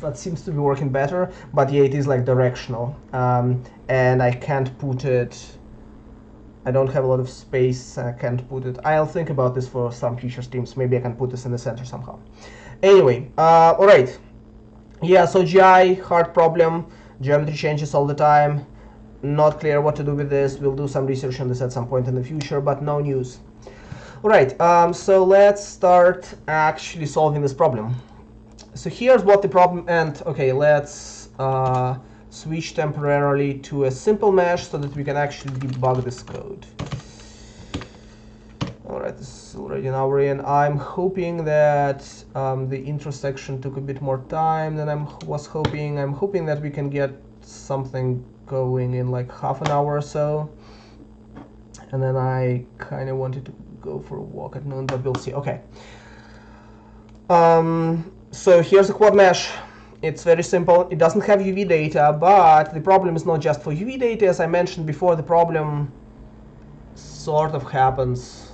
That seems to be working better. But yeah, it is like directional. And I can't put it, I don't have a lot of space. I can't put it. I'll think about this for some future streams. Maybe I can put this in the center somehow. Anyway, all right. Yeah, so GI, hard problem. Geometry changes all the time. Not clear what to do with this. We'll do some research on this at some point in the future, but no news. All right, so let's start actually solving this problem. So here's what the problem, and okay, let's switch temporarily to a simple mesh so that we can actually debug this code. All right, this is already now we're in. I'm hoping that the intro section took a bit more time than I was hoping. I'm hoping that we can get something going in like half an hour or so. And then I kind of wanted to go for a walk at noon, but we'll see. Okay. So here's the quad mesh. It's very simple. It doesn't have UV data, but the problem is not just for UV data. As I mentioned before, the problem sort of happens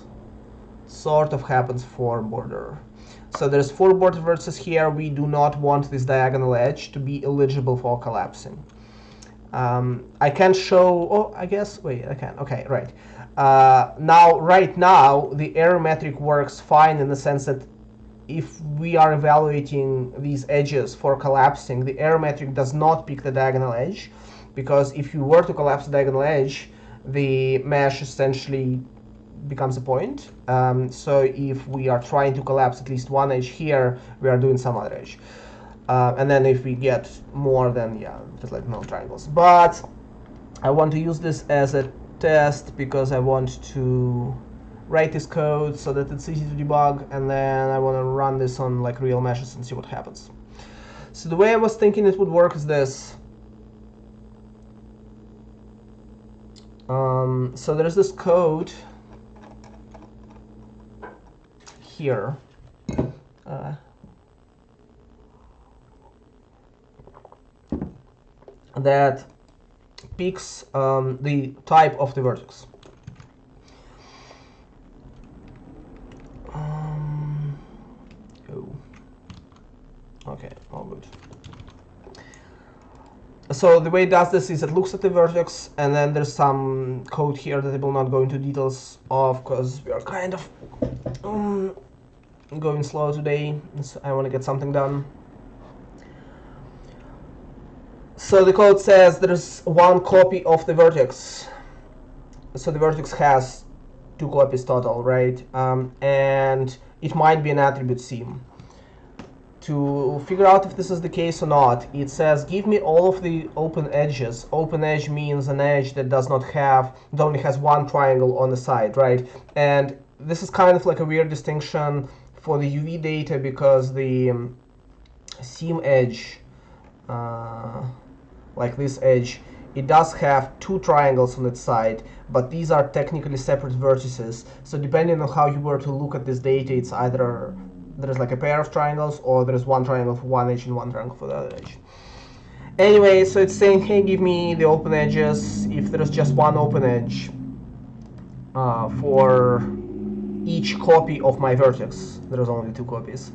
for border. So there's 4 border vertices here. We do not want this diagonal edge to be eligible for collapsing. I can show, oh, I guess, wait, I can, okay, right. Right now, the error metric works fine in the sense that if we are evaluating these edges for collapsing, the error metric does not pick the diagonal edge, because if you were to collapse the diagonal edge, the mesh essentially becomes a point. So if we are trying to collapse at least one edge here, we are doing some other edge. And then if we get more, then yeah, just like no triangles. But I want to use this as a test because I want to write this code so that it's easy to debug, and then I want to run this on like real meshes and see what happens. So the way I was thinking it would work is this. So there's this code here. That picks the type of the vertex. Okay, all good. So the way it does this is it looks at the vertex, and then there's some code here that I will not go into details of because we are kind of going slow today, so I want to get something done. So the code says there's one copy of the vertex. So the vertex has 2 copies total, right? And it might be an attribute seam. To figure out if this is the case or not, it says give me all of the open edges. Open edge means an edge that does not have, it only has one triangle on the side, right? And this is kind of like a weird distinction for the UV data because the seam edge, like this edge, it does have 2 triangles on its side, but these are technically separate vertices. So depending on how you were to look at this data, it's either there's like a pair of triangles or there's one triangle for one edge and one triangle for the other edge. Anyway, so it's saying, hey, give me the open edges. If there's just one open edge for each copy of my vertex, there's only 2 copies,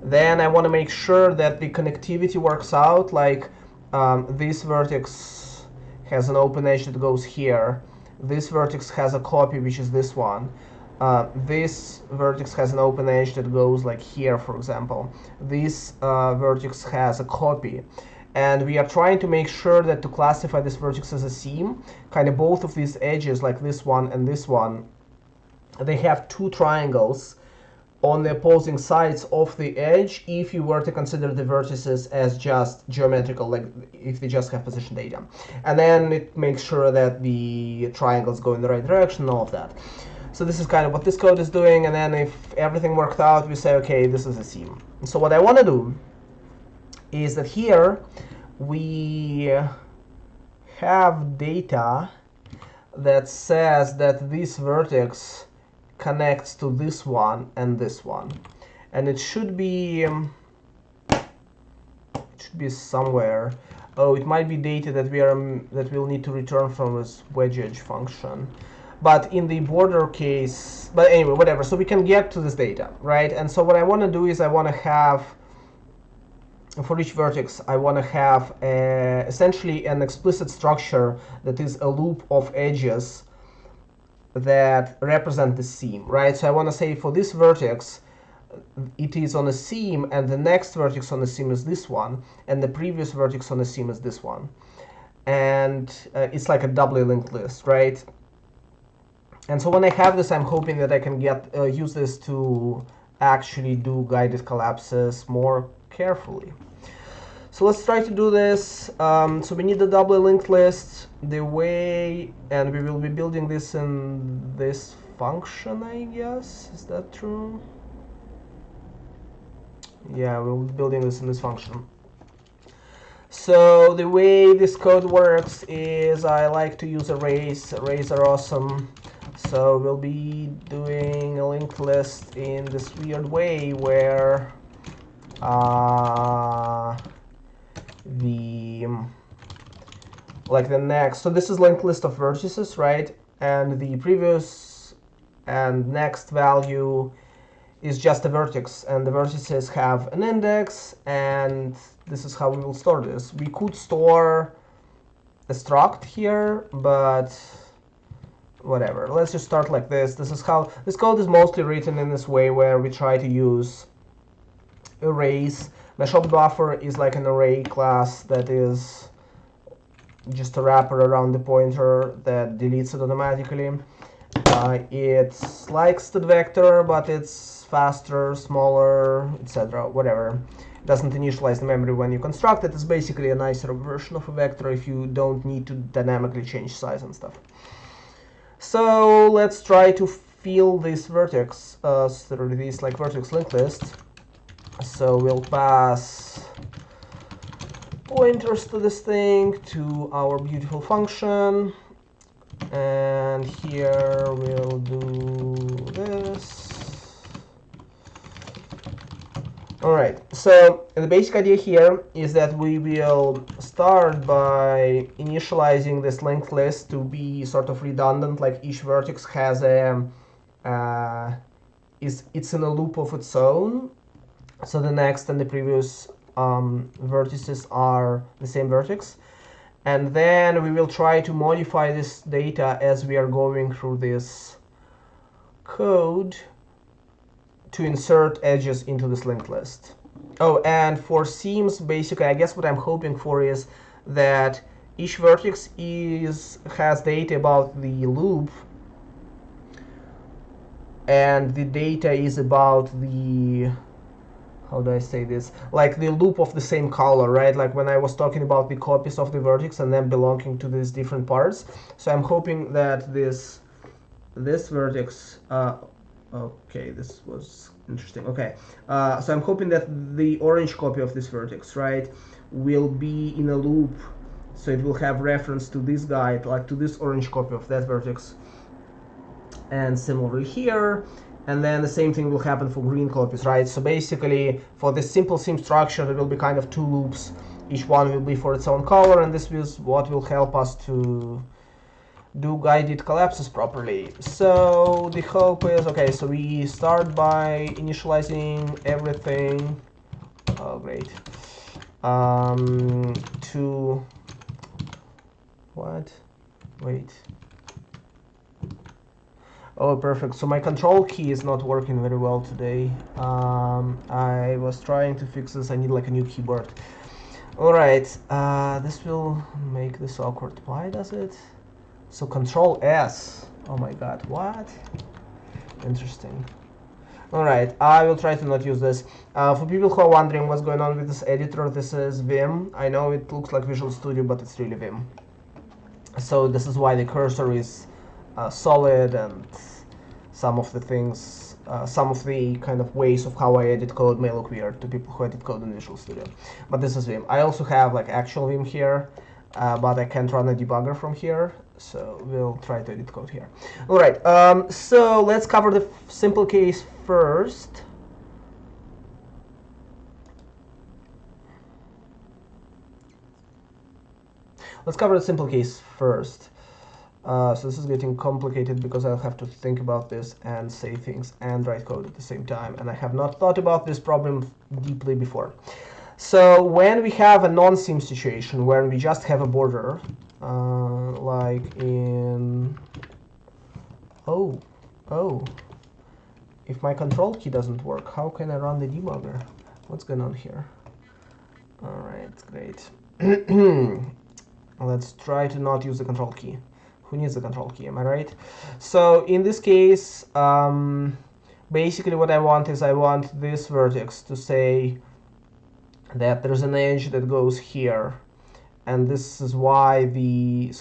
then I want to make sure that the connectivity works out. Like this vertex has an open edge that goes here. This vertex has a copy, which is this one. This vertex has an open edge that goes like here, for example. This vertex has a copy. And we are trying to make sure that to classify this vertex as a seam, kind of both of these edges, like this one and this one, they have 2 triangles on the opposing sides of the edge if you were to consider the vertices as just geometrical, like if they just have position data. And then it makes sure that the triangles go in the right direction and all of that. So this is kind of what this code is doing, and then if everything worked out, we say, okay, this is a seam. So what I want to do is that here we have data that says that this vertex connects to this one and this one, and it should be somewhere. Oh, it might be data that we'll need to return from this wedge edge function, but in the border case, but anyway, whatever. So we can get to this data, right? And so what I want to do is I want to have, for each vertex, I want to have essentially an explicit structure that is a loop of edges that represent the seam, right? So I want to say for this vertex, it is on a seam, and the next vertex on the seam is this one, and the previous vertex on the seam is this one. And it's like a doubly linked list, right? And so when I have this, I'm hoping that I can use this to actually do guided collapses more carefully. So let's try to do this. So we need a doubly linked list. The way, and we will be building this in this function, I guess. Is that true? Yeah, we'll be building this in this function. So the way this code works is I like to use arrays. Arrays are awesome. So we'll be doing a linked list in this weird way where so this is linked list of vertices, right? And the previous and next value is just a vertex, and the vertices have an index, and this is how we will store this. We could store a struct here, but whatever. Let's just start like this. This is how this code is mostly written in this way, where we try to use arrays. meshopbuffer is like an array class that is just a wrapper around the pointer that deletes it automatically. It's like std_vector, but it's faster, smaller, etc. Whatever. It doesn't initialize the memory when you construct it. It's basically a nicer version of a vector if you don't need to dynamically change size and stuff. So let's try to fill this vertex through this like vertex linked list. So we'll pass pointers to this thing, to our beautiful function, and here we'll do this. Alright, so the basic idea here is that we will start by initializing this linked list to be sort of redundant, like each vertex has a it's in a loop of its own. So the next and the previous vertices are the same vertex. And then we will try to modify this data as we are going through this code to insert edges into this linked list. Oh, and for seams, basically, I guess what I'm hoping for is that each vertex has data about the loop, and the data is about the, how do I say this? Like the loop of the same color, right? Like when I was talking about the copies of the vertex and them belonging to these different parts. So I'm hoping that this vertex, okay, this was interesting. Okay, so I'm hoping that the orange copy of this vertex, right, will be in a loop. So it will have reference to this guy, like to this orange copy of that vertex. And similarly here. And then the same thing will happen for green copies, right? So basically, for this simple seam structure, there will be kind of two loops. Each one will be for its own color, and this is what will help us to do guided collapses properly. So the hope is, okay, so we start by initializing everything. Oh, great. To what? Wait. Oh, perfect. So my control key is not working very well today. I was trying to fix this. I need like a new keyboard. All right. This will make this awkward. Why does it? So control S. Oh my God. What? Interesting. Alright, I will try to not use this. For people who are wondering what's going on with this editor, this is Vim. I know it looks like Visual Studio, but it's really Vim. So this is why the cursor is solid, and some of the things, some of the kind of ways of how I edit code may look weird to people who edit code in Visual Studio. But this is Vim. I also have like actual Vim here, but I can't run a debugger from here. So we'll try to edit code here. All right, so let's cover the simple case first. Let's cover the simple case first. So this is getting complicated because I'll have to think about this and say things and write code at the same time. And I have not thought about this problem deeply before. So when we have a non-sim situation where we just have a border, like in, if my control key doesn't work, how can I run the debugger? What's going on here? All right, great. Let's try to not use the control key. Who needs the control key, am I right? So in this case, basically what I want is I want this vertex to say that there's an edge that goes here, and this is why the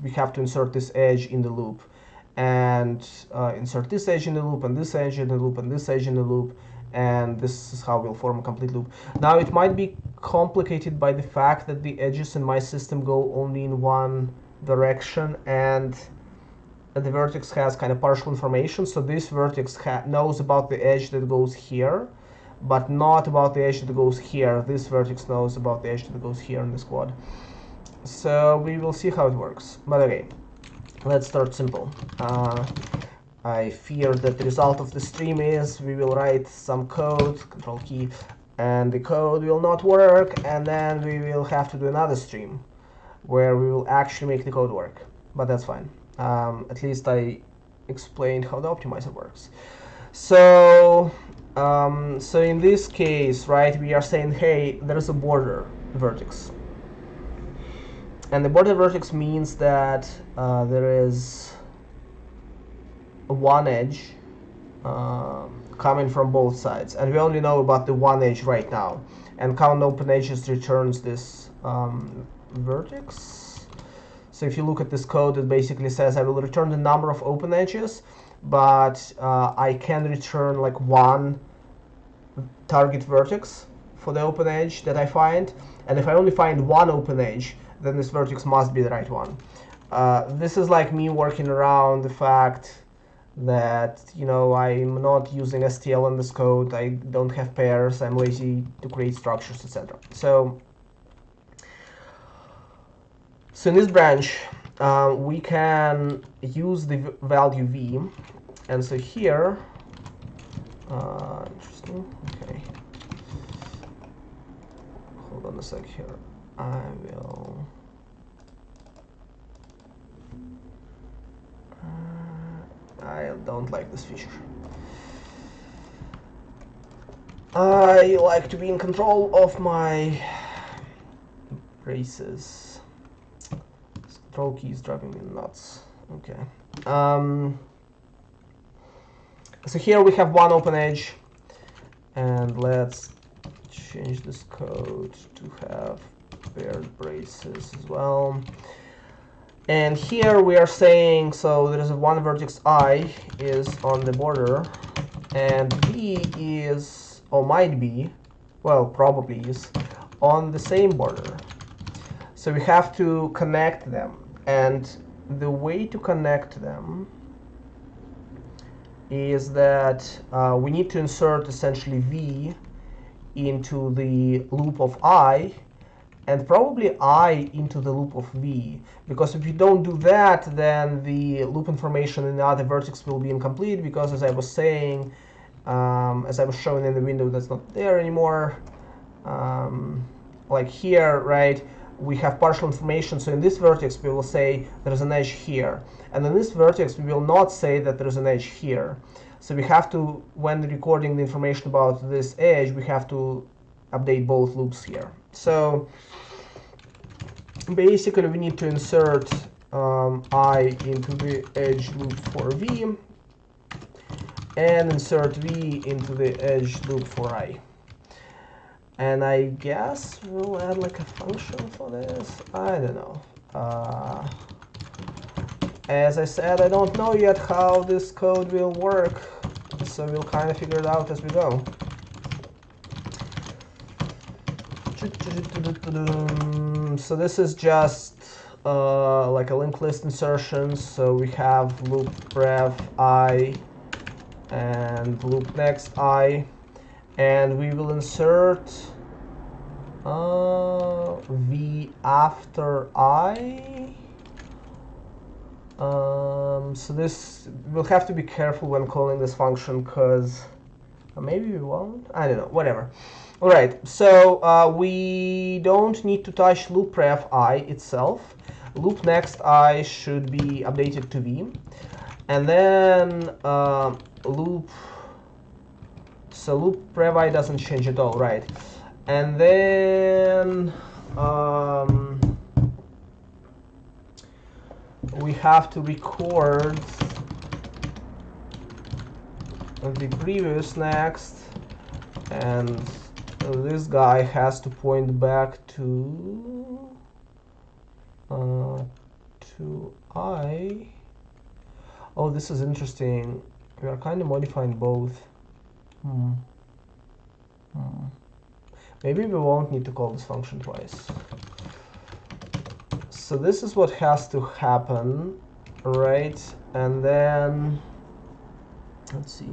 we have to insert this edge in the loop, and insert this edge in the loop, and this edge in the loop, and this edge in the loop, and this is how we'll form a complete loop. Now it might be complicated by the fact that the edges in my system go only in one direction, and the vertex has kind of partial information, so this vertex knows about the edge that goes here, but not about the edge that goes here. This vertex knows about the edge that goes here in this quad. So we will see how it works. But okay, let's start simple. I fear that the result of the stream is we will write some code, control key, and the code will not work, and then we will have to do another stream where we will actually make the code work. But that's fine. At least I explained how the optimizer works. So so in this case, right, we are saying, hey, there is a border vertex. And the border vertex means that there is one edge coming from both sides. And we only know about the one edge right now. And count open edges returns this vertex. So if you look at this code, it basically says I will return the number of open edges, but I can return like one target vertex for the open edge that I find. And if I only find one open edge, then this vertex must be the right one. This is like me working around the fact that, you know, I'm not using STL in this code, I don't have pairs, I'm lazy to create structures, etc. So in this branch, we can use the value v, and so here, interesting, okay, hold on a sec here, I don't like this feature. I like to be in control of my braces. This control key is driving me nuts. Okay. So here we have one open edge, and let's change this code to have paired braces as well. And here we are saying, so there is a one vertex I is on the border, and V is, or might be, well, probably is, on the same border. So we have to connect them, and the way to connect them is that we need to insert essentially V into the loop of I, and probably I into the loop of V, because if you don't do that, then the loop information in the other vertex will be incomplete, because as I was saying, as I was showing in the window that's not there anymore, like here, right, we have partial information, so in this vertex we will say there's an edge here, and in this vertex we will not say that there's an edge here. So we have to, when recording the information about this edge, we have to update both loops here. So basically we need to insert I into the edge loop for V, and insert v into the edge loop for I. And I guess we'll add like a function for this. I don't know. As I said, I don't know yet how this code will work, so we'll kind of figure it out as we go. So this is just like a linked list insertion. So we have loop ref I and loop next I, and we will insert v after I. So this, we'll have to be careful when calling this function, because maybe we won't, I don't know, whatever. All right, so we don't need to touch loop ref I itself. Loop next I should be updated to v, and then loop ref I doesn't change at all, right? And then we have to record the previous next, and this guy has to point back to I. Oh, this is interesting. We are kind of modifying both. Maybe we won't need to call this function twice. So this is what has to happen, right? And then let's see.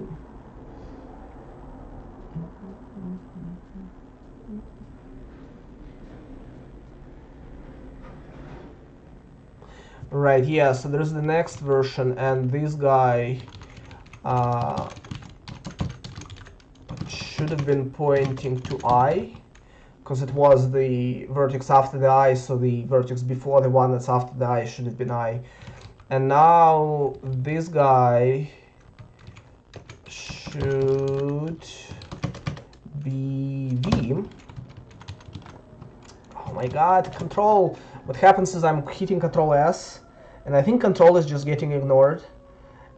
Right, yeah, so there's the next version, and this guy should have been pointing to I, because it was the vertex after the I, so the vertex before the one that's after the I should have been I. And now this guy should be V. Oh my god, control. What happens is I'm hitting Control S, and I think Control is just getting ignored.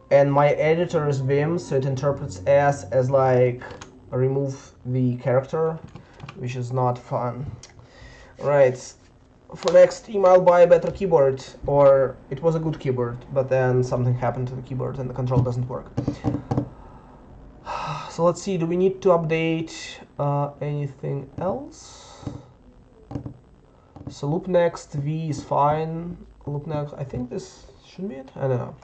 And my editor is Vim, so it interprets S as like remove the character, which is not fun. Right. For next team, I'll buy a better keyboard, or it was a good keyboard, but then something happened to the keyboard and the control doesn't work. So let's see, do we need to update anything else? So loop next V is fine. Loop next, I think this should be it. I don't know.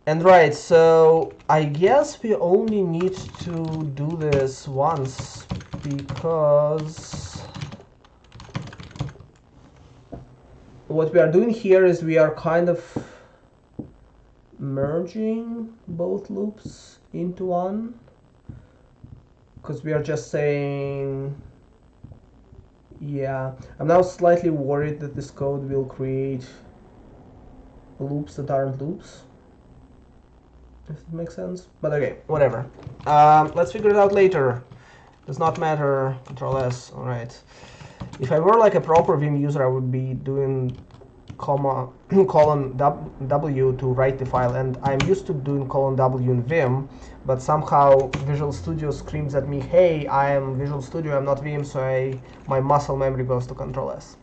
And right, so I guess we only need to do this once, because what we are doing here is we are kind of merging both loops into one, because we are just saying, yeah, I'm now slightly worried that this code will create loops that aren't loops, if it makes sense. But okay, whatever. Let's figure it out later. Does not matter. Control S. All right. If I were like a proper Vim user, I would be doing colon W to write the file, and I'm used to doing colon W in Vim, but somehow Visual Studio screams at me, hey, I am Visual Studio, I'm not Vim, so my muscle memory goes to Control S.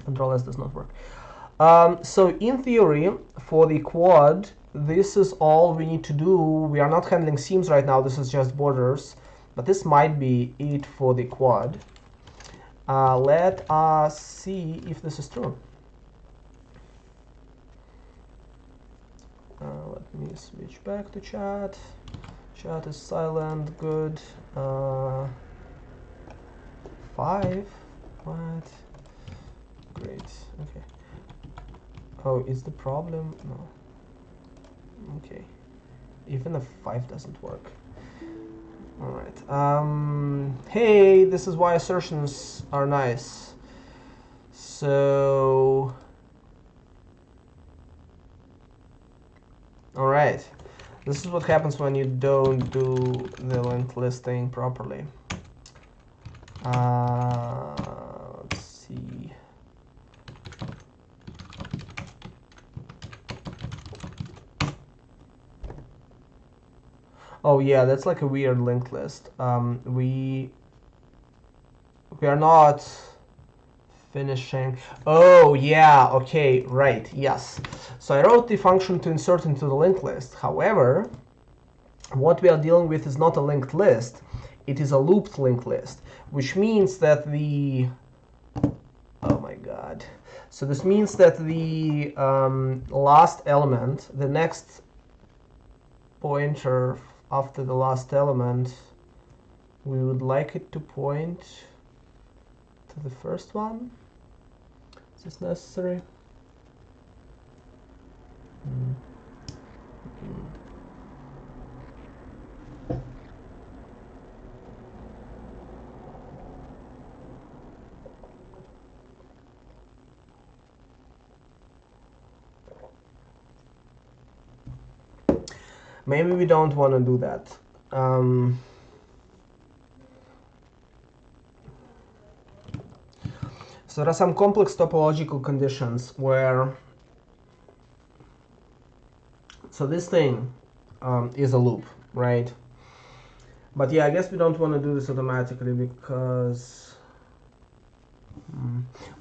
Control S does not work. So in theory, for the quad, this is all we need to do. We are not handling seams right now, this is just borders, but this might be it for the quad. Let us see if this is true. Let me switch back to chat. Chat is silent, good. 5? What? Great, okay. Oh, is the problem? No. Okay. Even a 5 doesn't work. Alright. Hey, this is why assertions are nice. So... Alright. This is what happens when you don't do the linked listing properly. Let's see. Oh yeah, that's like a weird linked list. We are not finishing. Oh yeah, okay, right, yes. So I wrote the function to insert into the linked list. However, what we are dealing with is not a linked list, it is a looped linked list, which means that the, oh my god. So this means that the last element, the next pointer after the last element, we would like it to point to the first one. Is this necessary? Maybe we don't want to do that. So there are some complex topological conditions where, so this thing is a loop, right? But yeah, I guess we don't want to do this automatically because,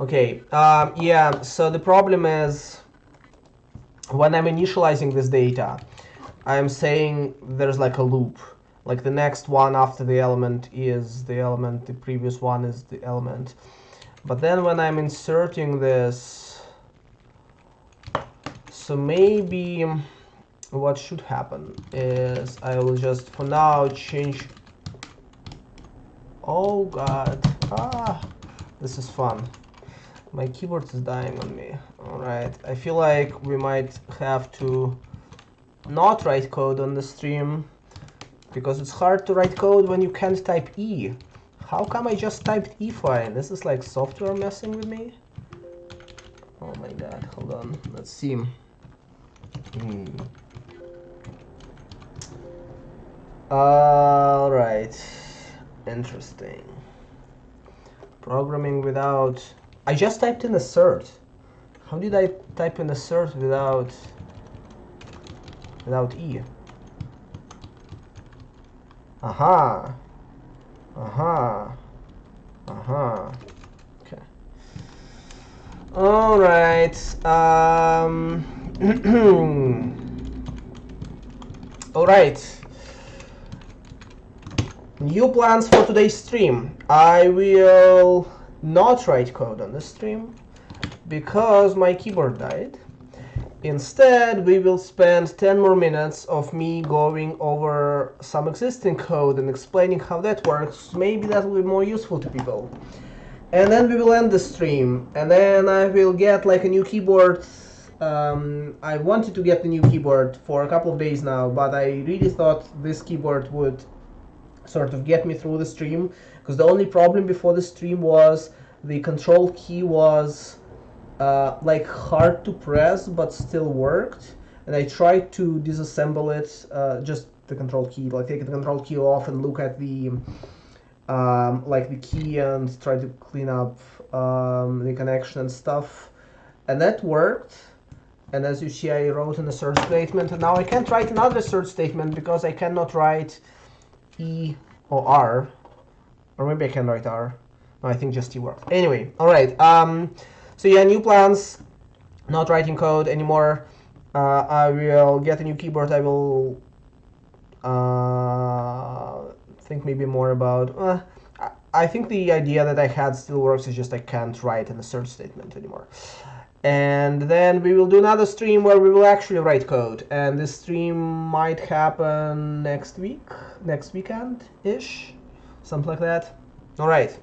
okay, yeah, so the problem is when I'm initializing this data, I'm saying there's like a loop, like the next one after the element is the element, the previous one is the element. But then when I'm inserting this, so maybe what should happen is I will just for now change, oh god, this is fun. My keyboard is dying on me. Alright, I feel like we might have to not write code on the stream because it's hard to write code when you can't type E. How come I just typed E fine? This is like software messing with me. Oh my god, hold on, let's see. Alright, interesting. Programming without, I just typed in assert. How did I type in assert without E? Aha. Okay. All right. All right. New plans for today's stream. I will not write code on this stream because my keyboard died. Instead, we will spend 10 more minutes of me going over some existing code and explaining how that works. Maybe that will be more useful to people. And then we will end the stream. And then I will get like a new keyboard. I wanted to get the new keyboard for a couple of days now, but I really thought this keyboard would sort of get me through the stream. Because the only problem before the stream was the control key was like hard to press but still worked, and I tried to disassemble it, just the control key, like take the control key off and look at the like the key and try to clean up the connection and stuff, and that worked. And as you see, I wrote an assert statement, and now I can't write another assert statement because I cannot write E or R, or maybe I can write R. No, I think just E worked. Anyway, all right. So yeah, new plans, not writing code anymore. I will get a new keyboard. I will think maybe more about, I think the idea that I had still works, is just I can't write an assert statement anymore. And then we will do another stream where we will actually write code. And this stream might happen next week, next weekend-ish, something like that. All right.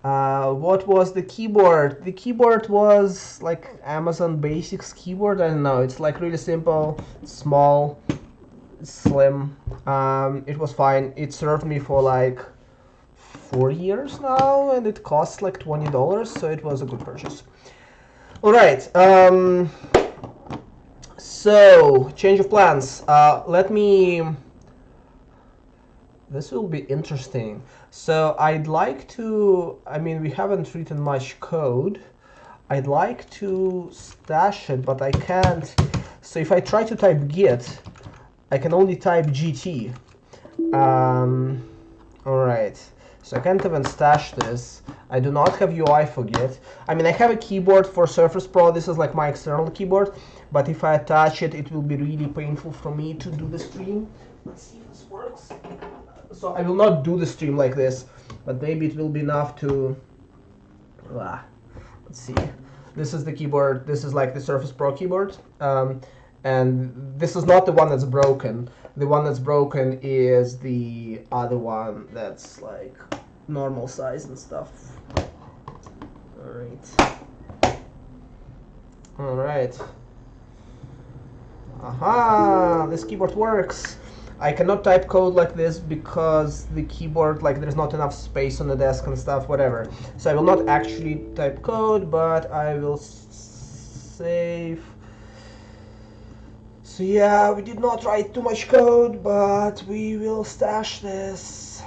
What was the keyboard? The keyboard was like Amazon Basics keyboard. I don't know. It's like really simple, small, slim. It was fine. It served me for like 4 years now, and it cost like $20, so it was a good purchase. All right. So change of plans. Let me. This will be interesting. So I'd like to, I mean, we haven't written much code. I'd like to stash it, but I can't. So if I try to type git, I can only type GT. Alright, so I can't even stash this. I do not have UI for Git. I mean, I have a keyboard for Surface Pro. This is like my external keyboard, but if I attach it, it will be really painful for me to do the stream. Let's see if this works. So I will not do the stream like this, but maybe it will be enough to... let's see. This is the keyboard. This is like the Surface Pro keyboard. And this is not the one that's broken. The one that's broken is the other one that's like normal size and stuff. Alright. Aha! This keyboard works. I cannot type code like this because the keyboard, like, there's not enough space on the desk and stuff, whatever. So I will not actually type code, but I will save. So yeah, we did not write too much code, but we will stash this.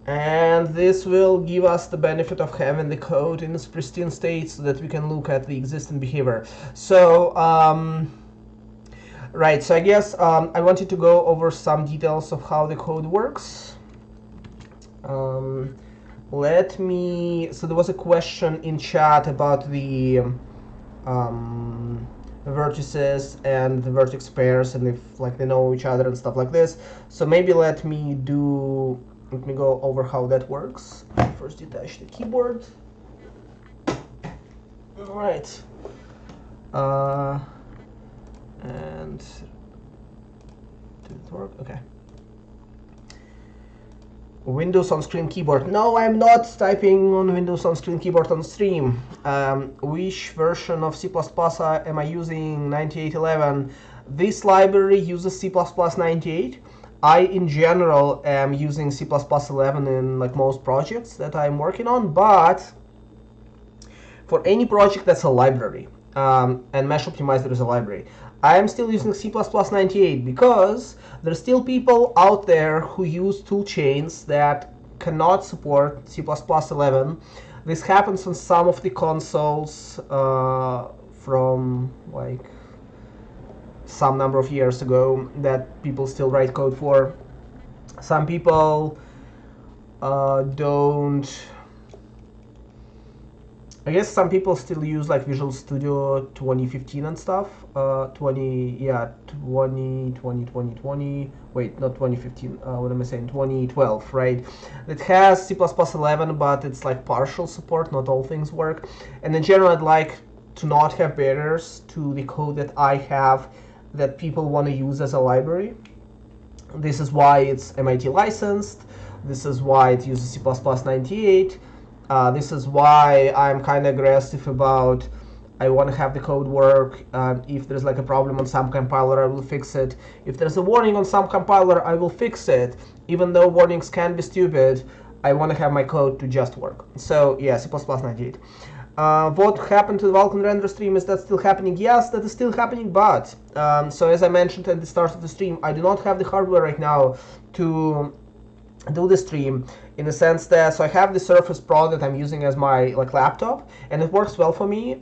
And this will give us the benefit of having the code in its pristine state so that we can look at the existing behavior. So, right, so I guess I wanted to go over some details of how the code works. So there was a question in chat about the vertices and the vertex pairs and if like they know each other and stuff like this. So maybe let me go over how that works. First detach the keyboard. All right. And did it work? Okay. Windows on screen keyboard. No, I'm not typing on Windows on screen keyboard on stream. Which version of C++ am I using? 9811. This library uses C++ 98. I, in general, am using C++ 11 in like most projects that I'm working on, but for any project that's a library, and meshoptimizer is a library, I am still using C++ 98 because there's still people out there who use toolchains that cannot support C++ 11. This happens on some of the consoles from like some number of years ago that people still write code for. Some people don't. I guess some people still use like Visual Studio 2015 and stuff. 20, wait, not 2015, what am I saying, 2012, right? It has C++ 11, but it's like partial support, not all things work. And in general, I'd like to not have barriers to the code that I have that people want to use as a library. This is why it's MIT licensed. This is why it uses C++ 98. This is why I'm kind of aggressive about I want to have the code work. If there's like a problem on some compiler, I will fix it. If there's a warning on some compiler, I will fix it. Even though warnings can be stupid, I want to have my code to just work. So yeah, C++ 98. What happened to the Vulkan render stream? Is that still happening? Yes, that is still happening, but so as I mentioned at the start of the stream, I do not have the hardware right now to do the stream, in the sense that so I have the Surface Pro that I'm using as my like laptop, and it works well for me.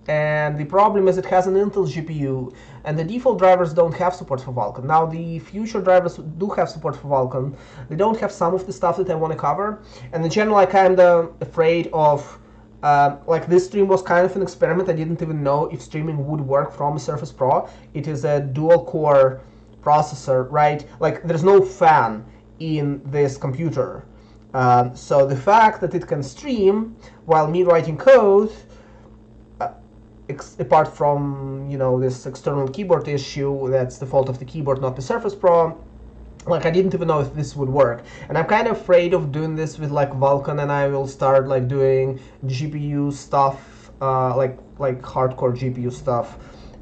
And the problem is it has an Intel GPU, and the default drivers don't have support for Vulkan. Now the future drivers do have support for Vulkan. They don't have some of the stuff that I want to cover, and in general I kind of afraid of like this stream was kind of an experiment. I didn't even know if streaming would work from a Surface Pro. It is a dual core processor, right? Like there's no fan in this computer. So the fact that it can stream while me writing code, apart from this external keyboard issue, that's the fault of the keyboard, not the Surface Pro. Like I didn't even know if this would work, and I'm kind of afraid of doing this with like Vulkan, and I will start like doing GPU stuff, like hardcore GPU stuff,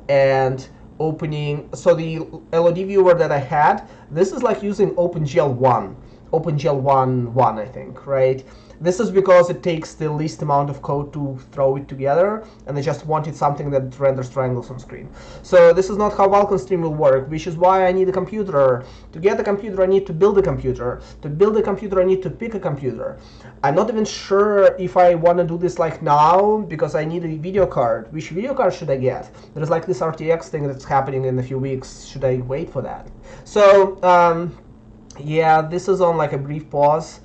and opening. So the LOD viewer that I had, this is like using OpenGL 1 OpenGL 1.1, I think, right? This is because it takes the least amount of code to throw it together, and I just wanted something that renders triangles on screen. So this is not how Vulkan Stream will work, which is why I need a computer. To get a computer, I need to build a computer. To build a computer, I need to pick a computer. I'm not even sure if I want to do this like now, because I need a video card. Which video card should I get? There's like this RTX thing that's happening in a few weeks. Should I wait for that? So, yeah, this is on like a brief pause.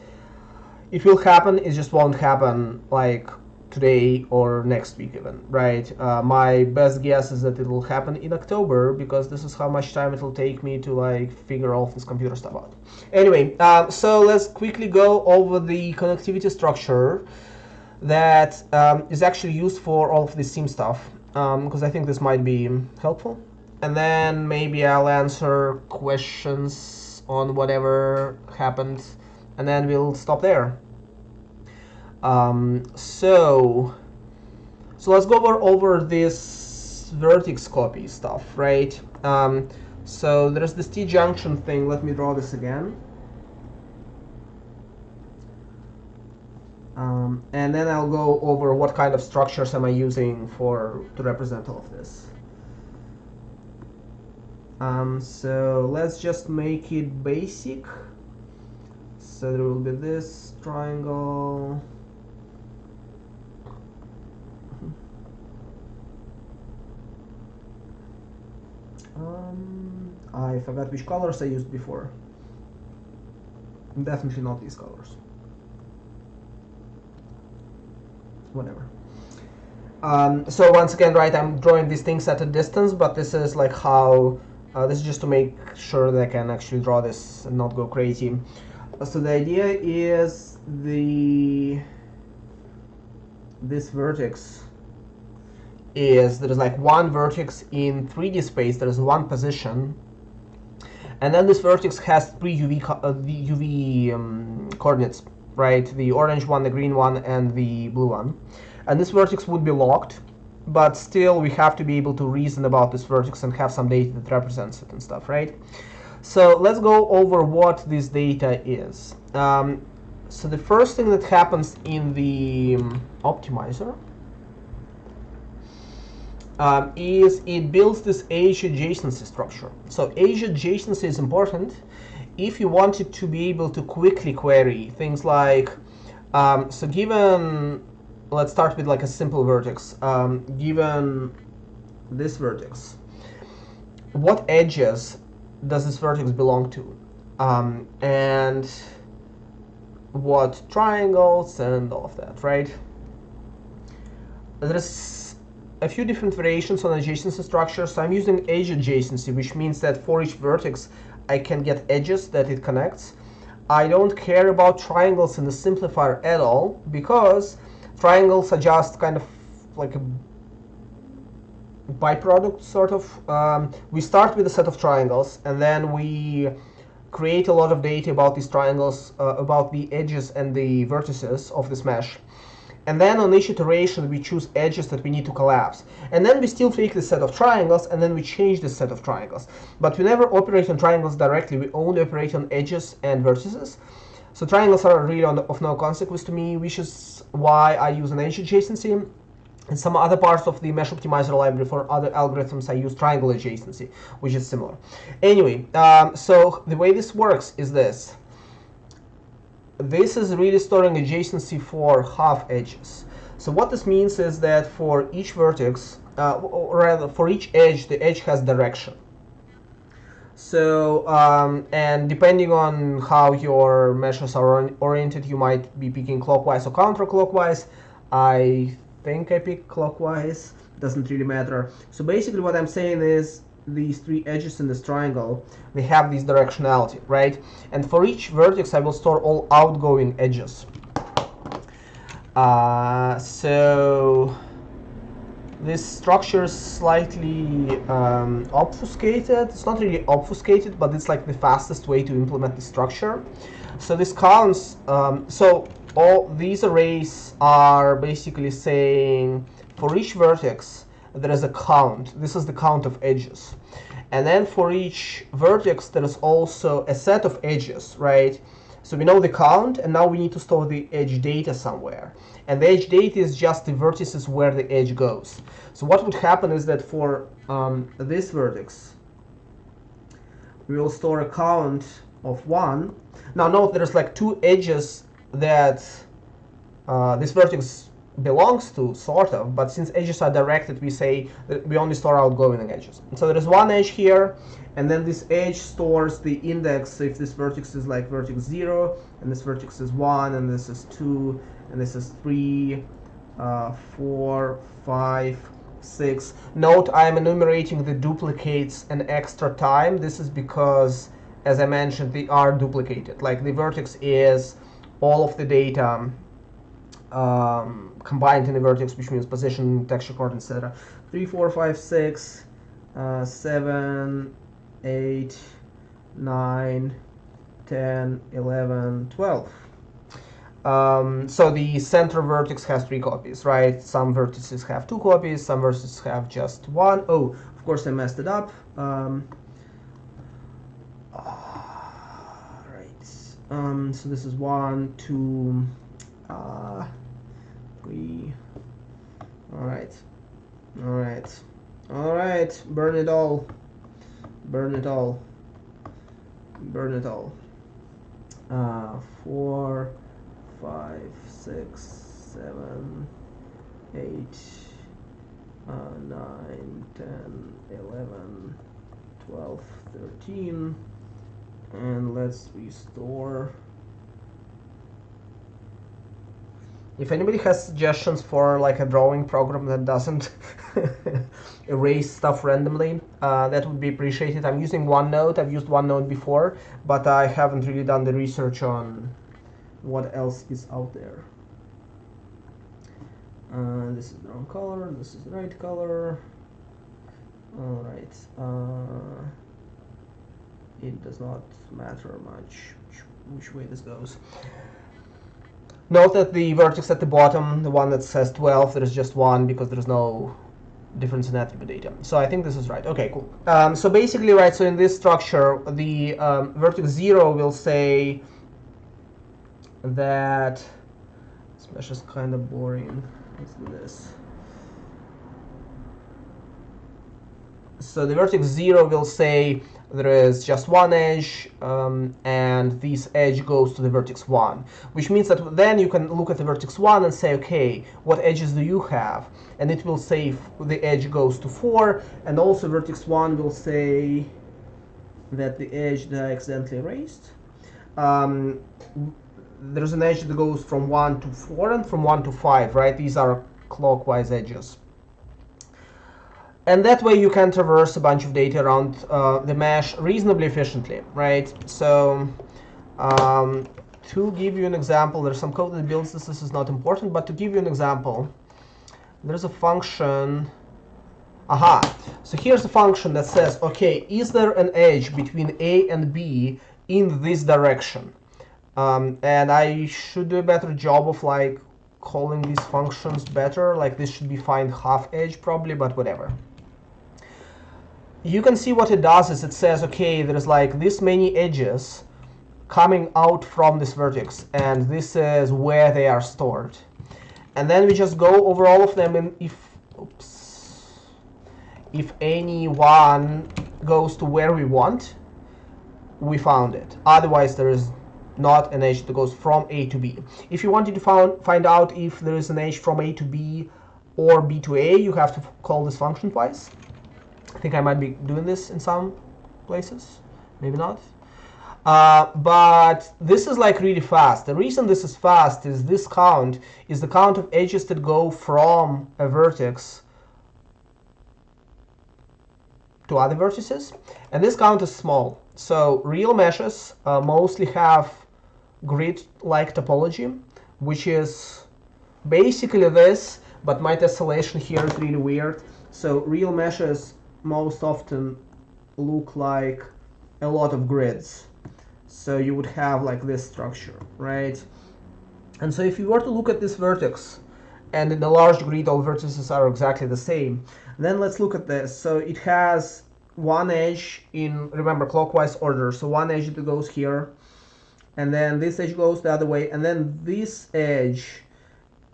It will happen, it just won't happen like today or next week even, right? My best guess is that it will happen in October, because this is how much time it will take me to like figure all of this computer stuff out. Anyway, so let's quickly go over the connectivity structure that is actually used for all of this SIEM stuff, because I think this might be helpful. And then maybe I'll answer questions on whatever happened, and then we'll stop there. So let's go over this Vertex copy stuff, right? So there's this T-junction thing. Let me draw this again. And then I'll go over what kind of structures am I using to represent all of this. So let's just make it basic. So there will be this triangle. I forgot which colors I used before. Definitely not these colors. Whatever. So once again, right, I'm drawing these things at a distance, but this is like how, this is just to make sure that I can actually draw this and not go crazy. So the idea is this vertex is, there is like one vertex in 3D space, there is one position, and then this vertex has three UV coordinates, right? The orange one, the green one, and the blue one. And this vertex would be locked, but still we have to be able to reason about this vertex and have some data that represents it and stuff, right? So let's go over what this data is. So the first thing that happens in the optimizer is it builds this edge adjacency structure. So edge adjacency is important if you wanted to be able to quickly query things like, so given, let's start with like a simple vertex. Given this vertex, what edges does this vertex belong to? And what triangles and all of that, right? There's a few different variations on adjacency structure. So I'm using edge adjacency, which means that for each vertex I can get edges that it connects. I don't care about triangles in the simplifier at all, because triangles are just kind of like a byproduct, sort of. We start with a set of triangles, and then we create a lot of data about these triangles, about the edges and the vertices of this mesh. And then on each iteration, we choose edges that we need to collapse. And then we still take this set of triangles, and then we change this set of triangles. But we never operate on triangles directly. We only operate on edges and vertices. So triangles are really of no consequence to me, which is why I use an edge adjacency. In some other parts of the meshoptimizer library for other algorithms, I use triangle adjacency, which is similar. Anyway, so the way this works is this. This is really storing adjacency for half edges. So what this means is that for each vertex, or rather for each edge, the edge has direction. So, and depending on how your meshes are oriented, you might be picking clockwise or counterclockwise. I think I pick clockwise, doesn't really matter. So basically what I'm saying is these three edges in this triangle, they have this directionality, right? And for each vertex I will store all outgoing edges. So this structure is slightly obfuscated. It's not really obfuscated, but it's like the fastest way to implement the structure. So this counts, so all these arrays are basically saying for each vertex there is a count. This is the count of edges. And then for each vertex there is also a set of edges, right? So we know the count, and now we need to store the edge data somewhere. And the edge data is just the vertices where the edge goes. So what would happen is that for this vertex, we will store a count of 1. Now note there's like 2 edges that this vertex belongs to, sort of, but since edges are directed, we say that we only store outgoing edges. And so there is 1 edge here, and then this edge stores the index. So if this vertex is like vertex 0, and this vertex is 1, and this is 2, and this is 3, 4, 5, 6. Note I am enumerating the duplicates an extra time. This is because, as I mentioned, they are duplicated. Like the vertex is all of the data combined in the vertex, which means position, texture coordinates, etc. 3, 4, 5, 6, 7, 8, 9, 10, 11, 12. So the center vertex has 3 copies, right? Some vertices have 2 copies, some vertices have just 1. Oh, of course I messed it up. So this is 1, 2, 3. All right. Burn it all. Burn it all. 4, 5, 6, 7, 8, 9, 10, 11, 12, 13. And let's restore. If anybody has suggestions for like a drawing program that doesn't erase stuff randomly, that would be appreciated. I'm using OneNote. I've used OneNote before, but I haven't really done the research on what else is out there. This is the wrong color. This is the right color. All right. It does not matter much which way this goes. Note that the vertex at the bottom, the one that says 12, there is just 1 because there is no difference in attribute data. So I think this is right. Okay, cool. So basically, right, so in this structure, the vertex 0 will say that, this mesh is kind of boring. Let's do this. So the vertex 0 will say there is just 1 edge, and this edge goes to the vertex 1, which means that then you can look at the vertex 1 and say, okay, what edges do you have? And it will say if the edge goes to 4, and also vertex 1 will say that the edge that I accidentally erased. There's an edge that goes from 1 to 4 and from 1 to 5, right? These are clockwise edges. And that way you can traverse a bunch of data around the mesh reasonably efficiently, right? So to give you an example, there's some code that builds this. This is not important, but to give you an example, there's a function. So here's a function that says, okay, is there an edge between A and B in this direction? And I should do a better job of like calling these functions better. Like this should be find half edge probably, but whatever. You can see what it does is it says, okay, there's like this many edges coming out from this vertex, and this is where they are stored. And then we just go over all of them, and if any one goes to where we want, we found it. Otherwise, there is not an edge that goes from A to B. If you wanted to find out if there is an edge from A to B or B to A, you have to call this function twice. I think I might be doing this in some places, maybe not. But this is like really fast. The reason this is fast is this count is the count of edges that go from a vertex to other vertices, and this count is small. So real meshes mostly have grid-like topology, which is basically this, but my tessellation here is really weird. So real meshes most often look like a lot of grids. So you would have like this structure, right? And so if you were to look at this vertex, and in the large grid all vertices are exactly the same, then let's look at this. So it has one edge in, remember, clockwise order. So one edge that goes here, and then this edge goes the other way, and then this edge,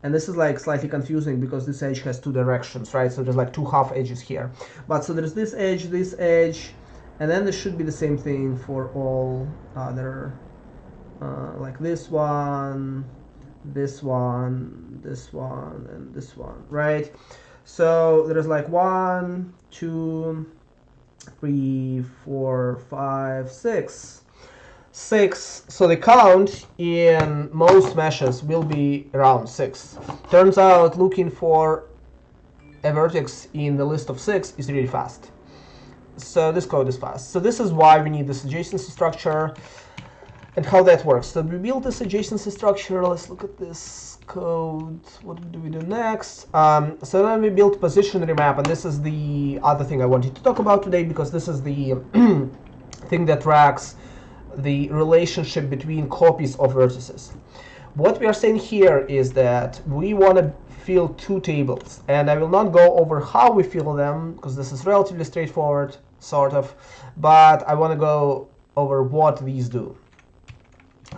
and this is like slightly confusing because this edge has two directions, right? So there's like two half edges here. But so there's this edge, and then there should be the same thing for all other, like this one, and this one, right? So there's like 1, 2, 3, 4, 5, 6. So the count in most meshes will be around 6. Turns out looking for a vertex in the list of 6 is really fast. So this code is fast. So this is why we need this adjacency structure and how that works. So we build this adjacency structure. Let's look at this code. What do we do next? So then we build position remap, and this is the other thing I wanted to talk about today, because this is the thing that tracks the relationship between copies of vertices. What we are saying here is that we want to fill two tables, and I will not go over how we fill them because this is relatively straightforward, sort of, but I want to go over what these do.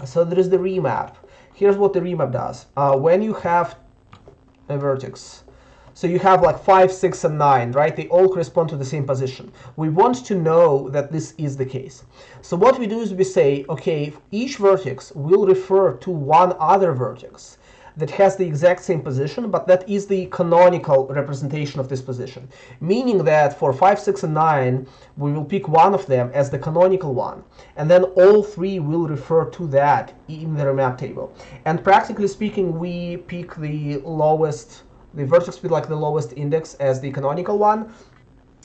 So there is the remap. Here's what the remap does. When you have a vertex, so you have like 5, 6, and 9, right? They all correspond to the same position. We want to know that this is the case. So what we do is we say, okay, each vertex will refer to one other vertex that has the exact same position, but that is the canonical representation of this position. Meaning that for 5, 6, and 9, we will pick one of them as the canonical one, and then all three will refer to that in the remap table. And practically speaking, we pick the lowest, the vertex with like the lowest index as the canonical one.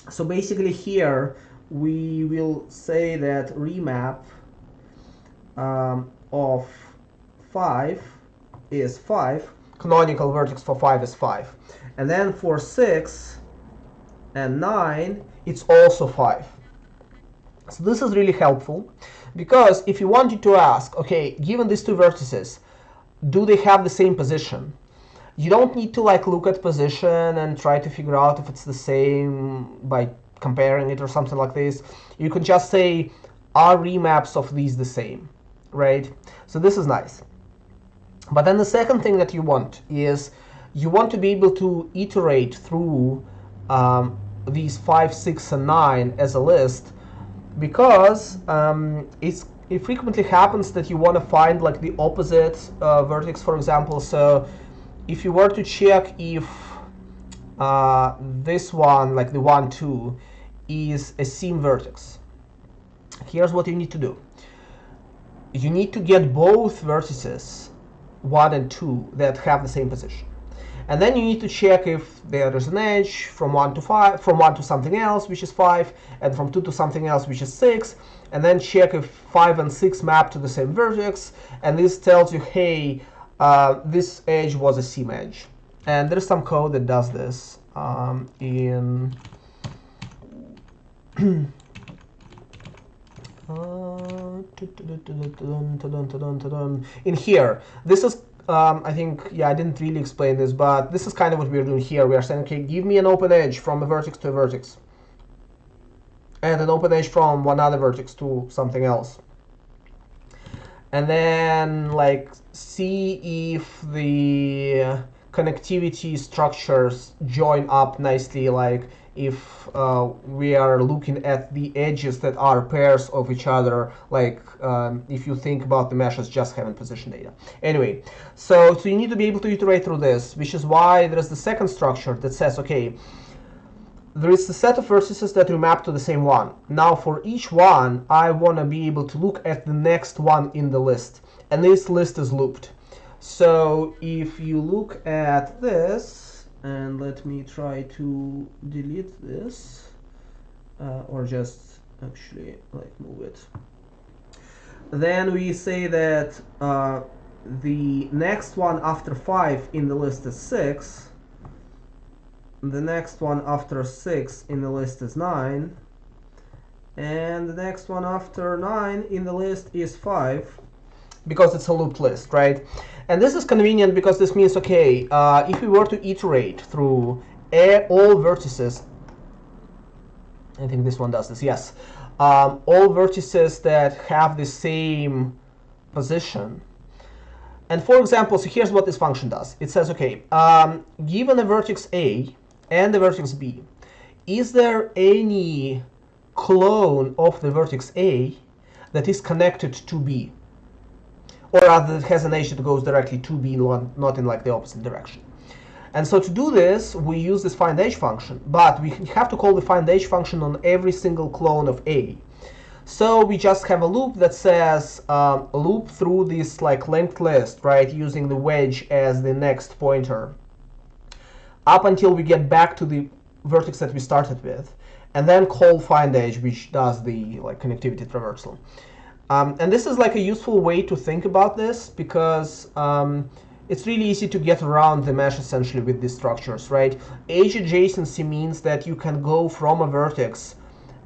So basically here we will say that remap of 5 is 5, canonical vertex for 5 is 5, and then for 6 and 9 it's also 5. So this is really helpful, because if you wanted to ask, okay, given these two vertices, do they have the same position? You don't need to like look at position and try to figure out if it's the same by comparing it or something like this. You can just say, are remaps of these the same, right? So this is nice. But then the second thing that you want is you want to be able to iterate through these 5, 6, and 9 as a list, because it frequently happens that you want to find like the opposite vertex, for example. So if you were to check if this one, like the 1, 2, is a seam vertex, here's what you need to do. You need to get both vertices 1 and 2 that have the same position, and then you need to check if there is an edge from 1 to 5, from 1 to something else, which is 5, and from 2 to something else, which is 6, and then check if 5 and 6 map to the same vertex, and this tells you, hey, this edge was a seam edge. And there's some code that does this in in here. This is I think, yeah, I didn't really explain this, but this is kind of what we're doing here. We are saying, okay, give me an open edge from a vertex to a vertex, and an open edge from one other vertex to something else, and then like see if the connectivity structures join up nicely, like if we are looking at the edges that are pairs of each other, like if you think about the mesh as just having position data. Anyway, so you need to be able to iterate through this, which is why there's the second structure that says, okay, there is a set of vertices that we map to the same one. Now for each one, I want to be able to look at the next one in the list, and this list is looped. So if you look at this, and let me try to delete this, or just actually like move it. Then we say that the next one after 5 in the list is 6. The next one after 6 in the list is 9. And the next one after 9 in the list is 5. Because it's a looped list, right? And this is convenient because this means, okay, if we were to iterate through all vertices, I think this one does this, yes. All vertices that have the same position. And for example, so here's what this function does. It says, okay, given a vertex A and a vertex B, is there any clone of the vertex A that is connected to B? Or rather, that has an edge that goes directly to B, not in like the opposite direction. And so to do this, we use this find edge function, but we have to call the find edge function on every single clone of A. So we just have a loop that says loop through this like linked list, right, using the wedge as the next pointer, up until we get back to the vertex that we started with, and then call find edge, which does the like connectivity traversal. And this is like a useful way to think about this, because it's really easy to get around the mesh essentially with these structures, right? Edge adjacency means that you can go from a vertex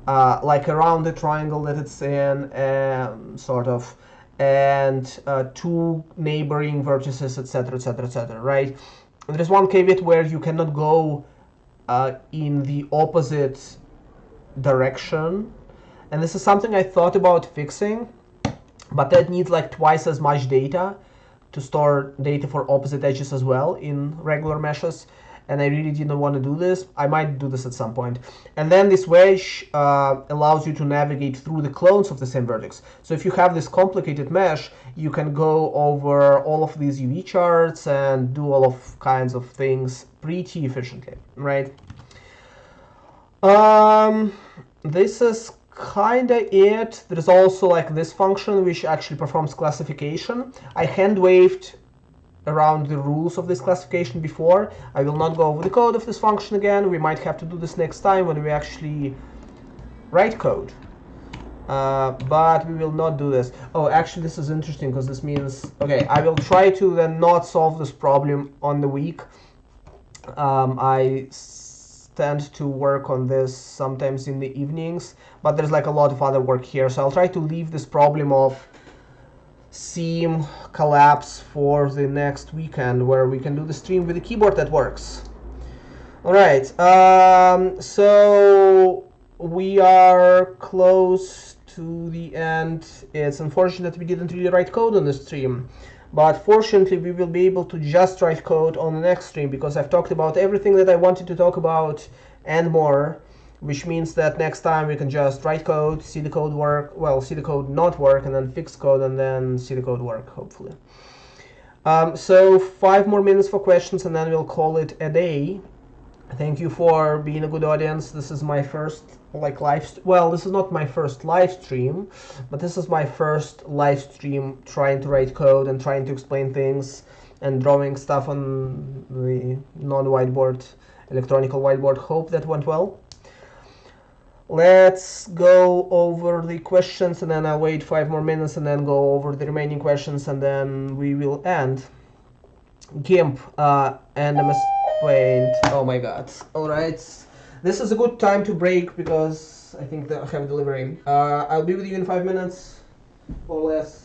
like around the triangle that it's in, sort of, and two neighboring vertices, etc., etc., etc., right? And there's one caveat where you cannot go in the opposite direction, and this is something I thought about fixing, but that needs like twice as much data to store data for opposite edges as well in regular meshes, and I really didn't want to do this. I might do this at some point. And then this wedge allows you to navigate through the clones of the same vertex. So if you have this complicated mesh, you can go over all of these UV charts and do all of kinds of things pretty efficiently, right? This is kinda it. There's also like this function which actually performs classification. I hand waved around the rules of this classification before. I will not go over the code of this function again. We might have to do this next time when we actually write code. But we will not do this. Oh, actually this is interesting because this means, okay, I will try to then not solve this problem on the week. I tend to work on this sometimes in the evenings, but there's like a lot of other work here, so I'll try to leave this problem of seam collapse for the next weekend, where we can do the stream with a keyboard that works. All right, so we are close to the end. It's unfortunate we didn't really write code on the stream, but fortunately we will be able to just write code on the next stream, because I've talked about everything that I wanted to talk about and more, which means that next time we can just write code, see the code work, well, see the code not work, and then fix code, and then see the code work, hopefully. So 5 more minutes for questions, and then we'll call it a day. Thank you for being a good audience. This is my first like well, this is not my first live stream, but this is my first live stream trying to write code and trying to explain things and drawing stuff on the non-whiteboard, electronical whiteboard. Hope that went well. Let's go over the questions, and then I'll wait 5 more minutes and then go over the remaining questions, and then we will end. GIMP and MS Paint. Oh my god. Alright. This is a good time to break because I think that I have delivery. I'll be with you in 5 minutes or less.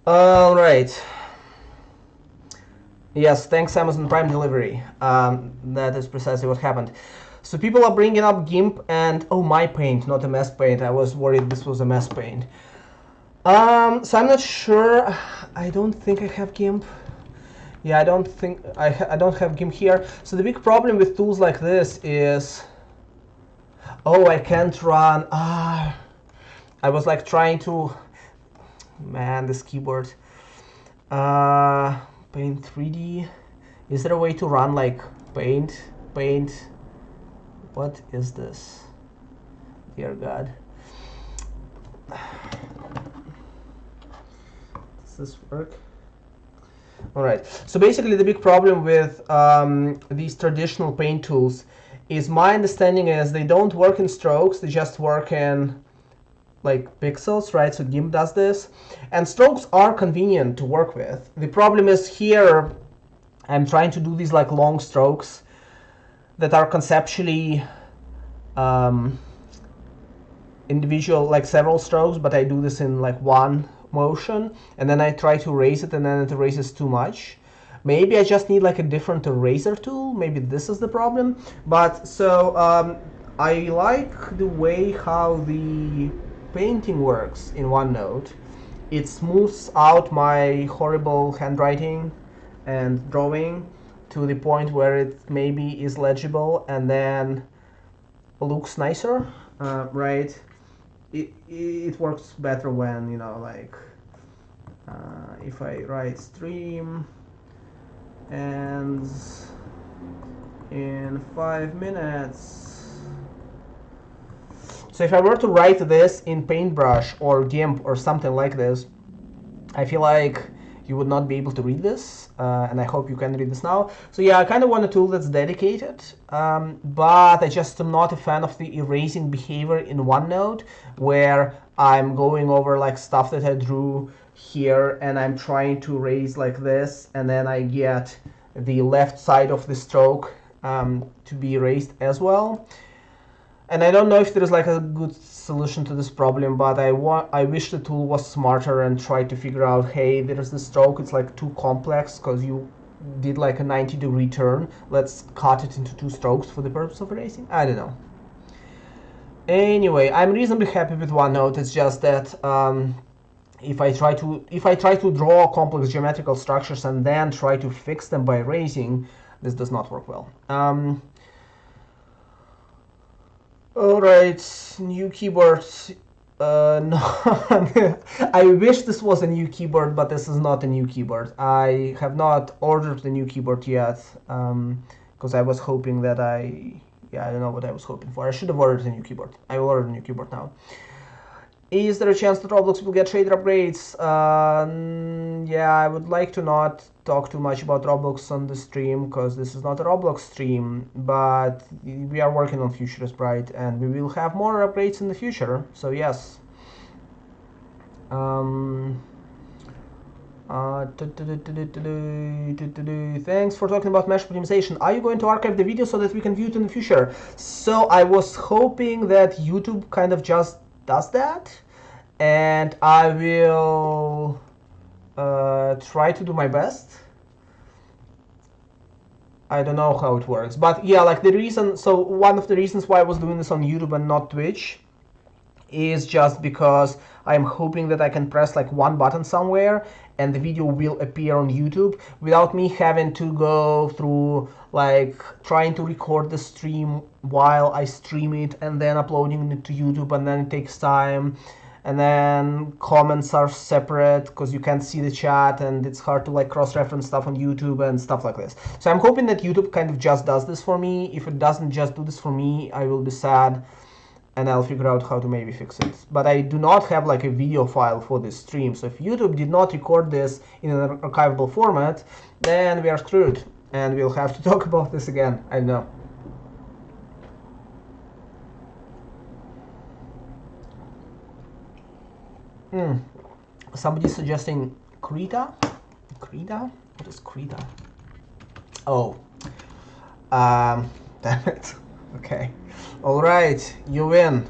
All right. Yes, thanks Amazon Prime Delivery. That is precisely what happened. So people are bringing up GIMP and, oh, my paint, not MS Paint. I was worried this was a MS Paint. So I'm not sure. I don't think I have GIMP. Yeah, I don't think I don't have GIMP here. So the big problem with tools like this is, oh, I can't run. I was like trying to, man, this keyboard. Paint 3D. Is there a way to run like Paint? What is this? Dear God. Does this work? All right. So basically, the big problem with these traditional paint tools is, my understanding is, they don't work in strokes. They just work in like pixels, right? So GIMP does this, and strokes are convenient to work with. The problem is here, I'm trying to do these like long strokes that are conceptually individual, like several strokes, but I do this in like one motion, and then I try to erase it, and then it erases too much. Maybe I just need like a different eraser tool. Maybe this is the problem. But so I like the way how the painting works in OneNote. It smooths out my horrible handwriting and drawing to the point where it maybe is legible and then looks nicer, right? It works better when, you know, like if I write stream ends in 5 minutes. So if I were to write this in Paintbrush or GIMP or something like this, I feel like you would not be able to read this, and I hope you can read this now. So yeah, I kind of want a tool that's dedicated, but I just am not a fan of the erasing behavior in OneNote, where I'm going over like stuff that I drew here, and I'm trying to erase like this, and then I get the left side of the stroke to be erased as well. And I don't know if there is like a good solution to this problem, but I wish the tool was smarter and tried to figure out, hey, there's the stroke, it's like too complex because you did like a 90-degree turn. Let's cut it into 2 strokes for the purpose of erasing. I don't know. Anyway, I'm reasonably happy with OneNote. It's just that if I try to draw complex geometrical structures and then try to fix them by erasing, this does not work well. All right, new keyboard. No, I wish this was a new keyboard, but this is not a new keyboard. I have not ordered the new keyboard yet, because I was hoping that I don't know what I was hoping for. I should have ordered a new keyboard. I will order a new keyboard now. Is there a chance that Roblox will get shader upgrades? Yeah, I would like to not talk too much about Roblox on the stream, because this is not a Roblox stream, but we are working on Future Sprite, and we will have more upgrades in the future, so yes. Thanks for talking about mesh optimization. Are you going to archive the video so that we can view it in the future? So I was hoping that YouTube kind of just does that, and I will try to do my best. I don't know how it works, but yeah, like the reason, so one of the reasons why I was doing this on YouTube and not Twitch is just because I'm hoping that I can press like one button somewhere and the video will appear on YouTube without me having to go through like trying to record the stream while I stream it and then uploading it to YouTube, and then it takes time, and then comments are separate because you can't see the chat, and it's hard to like cross-reference stuff on YouTube and stuff like this. So I'm hoping that YouTube kind of just does this for me. If it doesn't just do this for me, I will be sad, and I'll figure out how to maybe fix it. But I do not have like a video file for this stream, so if YouTube did not record this in an archivable format, then we are screwed, and we'll have to talk about this again. I don't know. Somebody's suggesting Krita? Krita? What is Krita? Oh. Damn it. Okay. Alright, you win.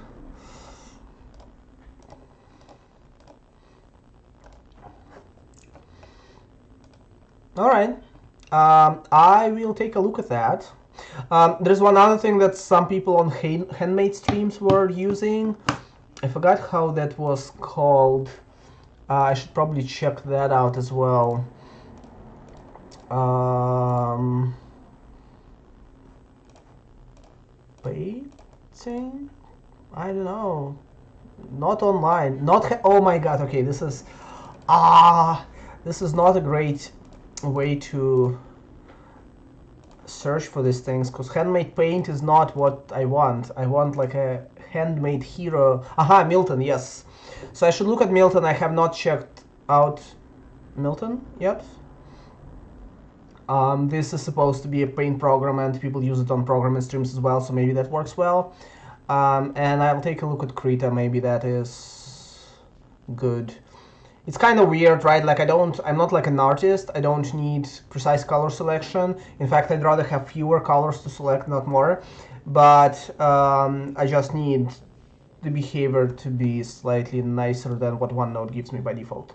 Alright. I will take a look at that. There's one other thing that some people on handmade streams were using. I forgot how that was called. I should probably check that out as well. Painting? I don't know. Not online. Not. Oh my god. Okay, this is. This is not a great way to search for these things, because handmade paint is not what I want. I want like a handmade hero. Aha, Milton, yes. So I should look at Milton. I have not checked out Milton yet. This is supposed to be a paint program, and people use it on programming streams as well, so maybe that works well. And I'll take a look at Krita, maybe that is good. It's kind of weird, right? Like I'm not like an artist. I don't need precise color selection. In fact, I'd rather have fewer colors to select, not more. But I just need the behavior to be slightly nicer than what OneNote gives me by default.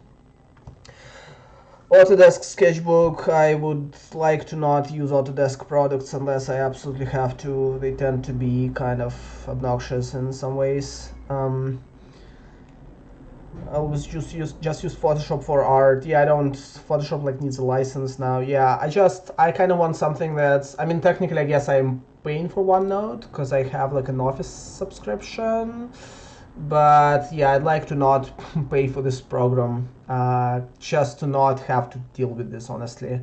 Autodesk Sketchbook, I would like to not use Autodesk products unless I absolutely have to. They tend to be kind of obnoxious in some ways. I always just use Photoshop for art. Yeah, Photoshop like needs a license now. Yeah, I kind of want something that's, I mean, technically I guess I'm paying for OneNote because I have like an Office subscription. But yeah, I'd like to not pay for this program, just to not have to deal with this, honestly.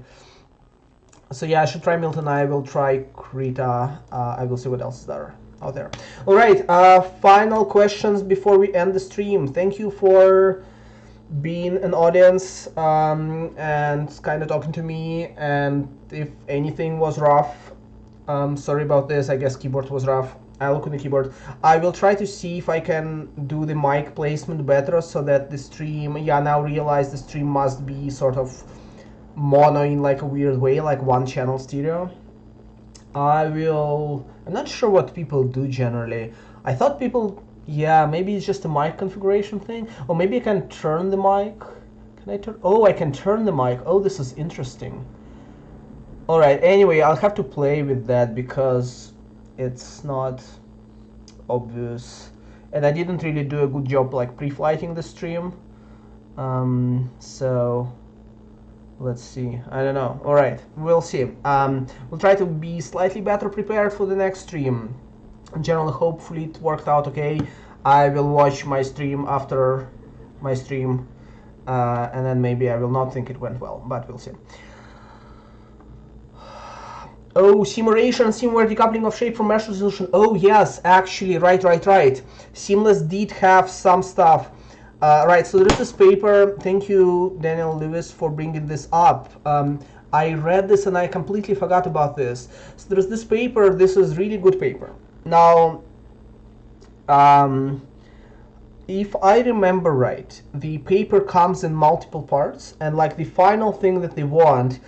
So yeah, I should try Milton. I will try Krita. I will see what else is there out there. All right, final questions before we end the stream. Thank you for being an audience and kind of talking to me. And if anything was rough, sorry about this. I guess keyboard was rough. I look on the keyboard. I will try to see if I can do the mic placement better so that the stream, yeah, now realize the stream must be sort of mono in like a weird way, like one channel stereo. I'm not sure what people do generally. I thought people, yeah, maybe it's just a mic configuration thing. Or maybe I can turn the mic. Can I turn? Oh, I can turn the mic. Oh, this is interesting. All right, anyway, I'll have to play with that because it's not obvious, and I didn't really do a good job like pre-flighting the stream, so let's see. I don't know. All right, we'll see. We'll try to be slightly better prepared for the next stream. In general, hopefully it worked out okay. I will watch my stream after my stream, and then maybe I will not think it went well, but we'll see. Oh, simulation, seamless decoupling of shape from mesh resolution. Oh yes, actually, right. Seamless did have some stuff. Right, so there is this paper. Thank you, Daniel Lewis, for bringing this up. I read this and I completely forgot about this. So there is this paper. This is really good paper. Now, if I remember right, the paper comes in multiple parts, and like the final thing that they want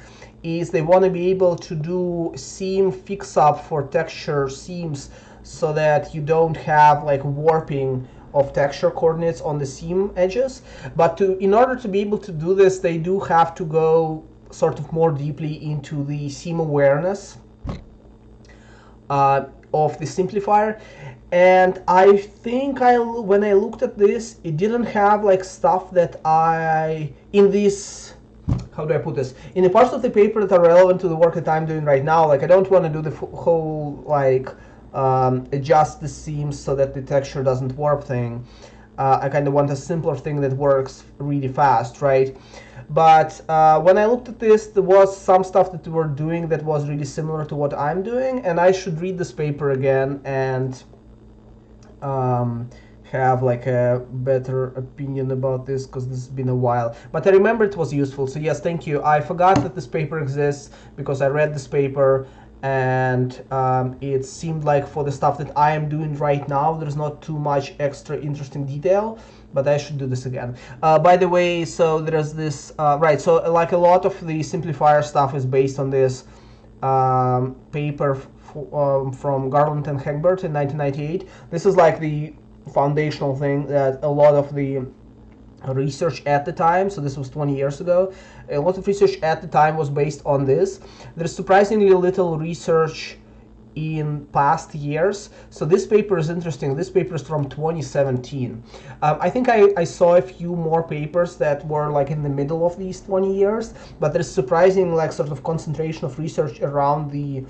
is they want to be able to do seam fix up for texture seams so that you don't have like warping of texture coordinates on the seam edges. But in order to be able to do this, they do have to go sort of more deeply into the seam awareness of the simplifier. And I think when I looked at this, it didn't have like stuff that in this, how do I put this? In the parts of the paper that are relevant to the work that I'm doing right now, like I don't want to do the whole like adjust the seams so that the texture doesn't warp thing. I kind of want a simpler thing that works really fast, right? But when I looked at this, there was some stuff that we were doing that was really similar to what I'm doing, and I should read this paper again and have like a better opinion about this because this has been a while. But I remember it was useful, so yes, thank you. I forgot that this paper exists because I read this paper, and it seemed like for the stuff that I am doing right now, there's not too much extra interesting detail, but I should do this again. By the way, so there's this, right, so like a lot of the simplifier stuff is based on this paper from Garland and Hegbert in 1998. This is like the foundational thing that a lot of the research at the time, so this was 20 years ago, a lot of research at the time was based on this. There's surprisingly little research in past years, so this paper is interesting. This paper is from 2017. I think I saw a few more papers that were like in the middle of these 20 years, but there's surprising like sort of concentration of research around the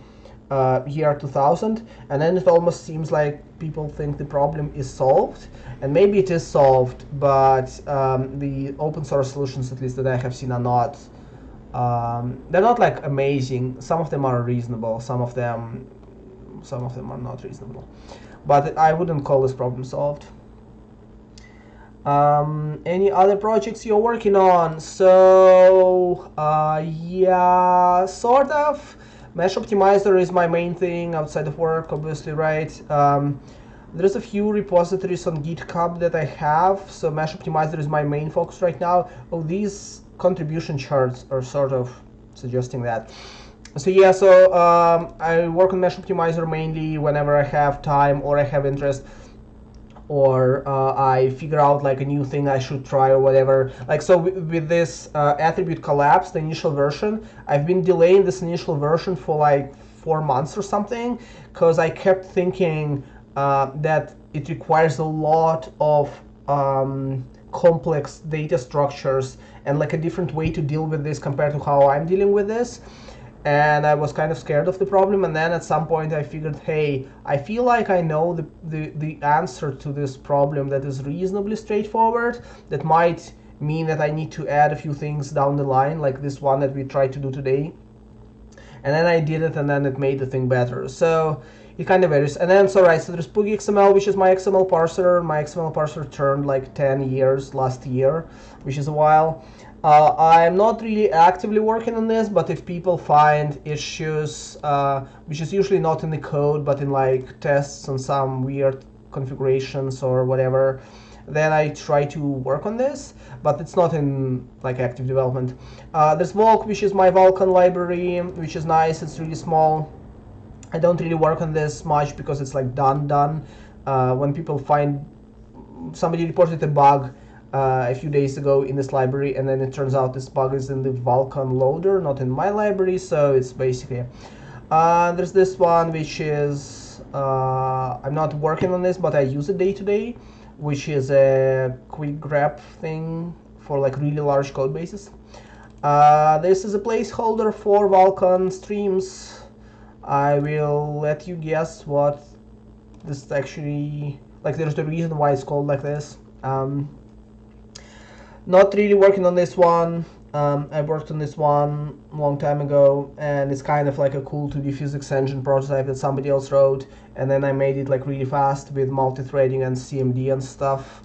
year 2000, and then it almost seems like people think the problem is solved, and maybe it is solved, but the open source solutions, at least that I have seen, are not they're not like amazing. Some of them are reasonable, some of them are not reasonable, but I wouldn't call this problem solved. Any other projects you're working on? So yeah, sort of. Mesh Optimizer is my main thing outside of work, obviously, right? There's a few repositories on GitHub that I have, so Mesh Optimizer is my main focus right now. Oh, these contribution charts are sort of suggesting that. So yeah, so I work on Mesh Optimizer mainly whenever I have time or I have interest, or I figure out like a new thing I should try or whatever. Like, so with this attribute collapse, the initial version, I've been delaying this initial version for like 4 months or something, because I kept thinking that it requires a lot of complex data structures and like a different way to deal with this compared to how I'm dealing with this. And I was kind of scared of the problem, and then at some point I figured, hey, I feel like I know the answer to this problem that is reasonably straightforward, that might mean that I need to add a few things down the line, like this one that we tried to do today. And then I did it, and then it made the thing better. So it kind of varies. And then, so right, so there's Poogie XML, which is my XML parser. My XML parser turned like 10 years last year, which is a while. I'm not really actively working on this, but if people find issues, which is usually not in the code, but in like tests and some weird configurations or whatever, then I try to work on this, but it's not in like active development. There's Volk, which is my Vulkan library, which is nice. It's really small. I don't really work on this much because it's like done. When people find, somebody reported a bug a few days ago in this library, and then it turns out this bug is in the Vulkan loader, not in my library, so it's basically there's this one which is I'm not working on this, but I use it day to day, which is a quick grep thing for like really large code bases. This is a placeholder for Vulkan streams. I will let you guess what this actually, like, there's the reason why it's called like this. Not really working on this one. I worked on this one a long time ago, and it's kind of like a cool 2D physics engine prototype that somebody else wrote, and then I made it like really fast with multi-threading and CMD and stuff,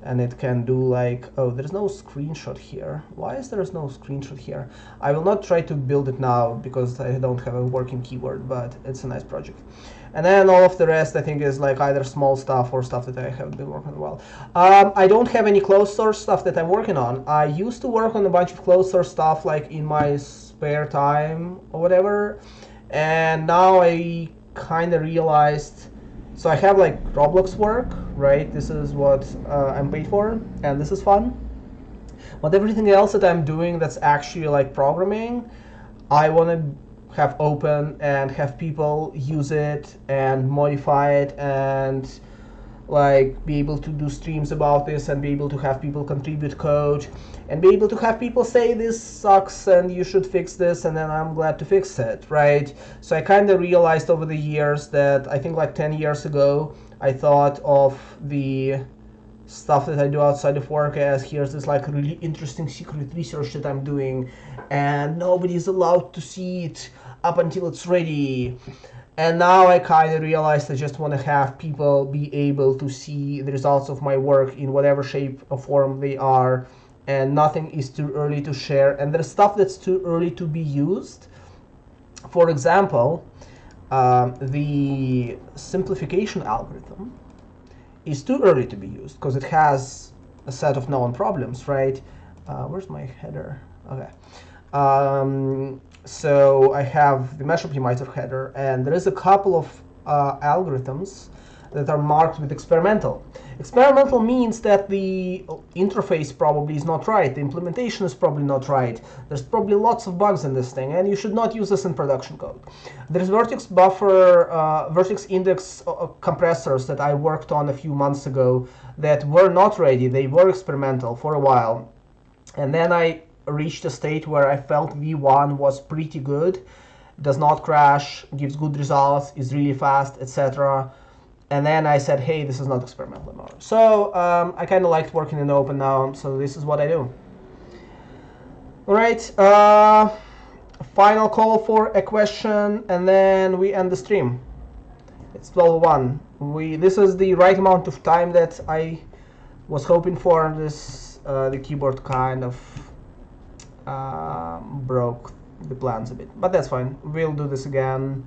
and it can do like, oh, there's no screenshot here. Why is there no screenshot here? I will not try to build it now because I don't have a working keyword, but it's a nice project. And then all of the rest, I think, is like either small stuff or stuff that I have been working on well. I don't have any closed source stuff that I'm working on. I used to work on a bunch of closed source stuff like in my spare time or whatever. And now I kind of realized, so I have like Roblox work, right? This is what I'm paid for, and this is fun. But everything else that I'm doing that's actually like programming, I want to have open and have people use it and modify it and like be able to do streams about this and be able to have people contribute code and be able to have people say this sucks and you should fix this, and then I'm glad to fix it, right? So I kind of realized over the years that I think like 10 years ago I thought of the stuff that I do outside of work as, here's this like really interesting secret research that I'm doing and nobody is allowed to see it up until it's ready. And now I kind of realized I just want to have people be able to see the results of my work in whatever shape or form they are, and nothing is too early to share, and there's stuff that's too early to be used. For example, the simplification algorithm is too early to be used because it has a set of known problems, right? Where's my header? Okay. So I have the Mesh Optimizer header, and there is a couple of algorithms that are marked with experimental. Experimental means that the interface probably is not right, the implementation is probably not right, there's probably lots of bugs in this thing, and you should not use this in production code. There's Vertex buffer, Vertex index compressors that I worked on a few months ago that were not ready, they were experimental for a while. And then I reached a state where I felt V1 was pretty good, does not crash, gives good results, is really fast, etc. And then I said, hey, this is not experimental anymore. So I kind of liked working in open now, so this is what I do. All right, final call for a question, and then we end the stream. It's 12:01. This is the right amount of time that I Was hoping for this. The keyboard kind of broke the plans a bit, but that's fine. We'll do this again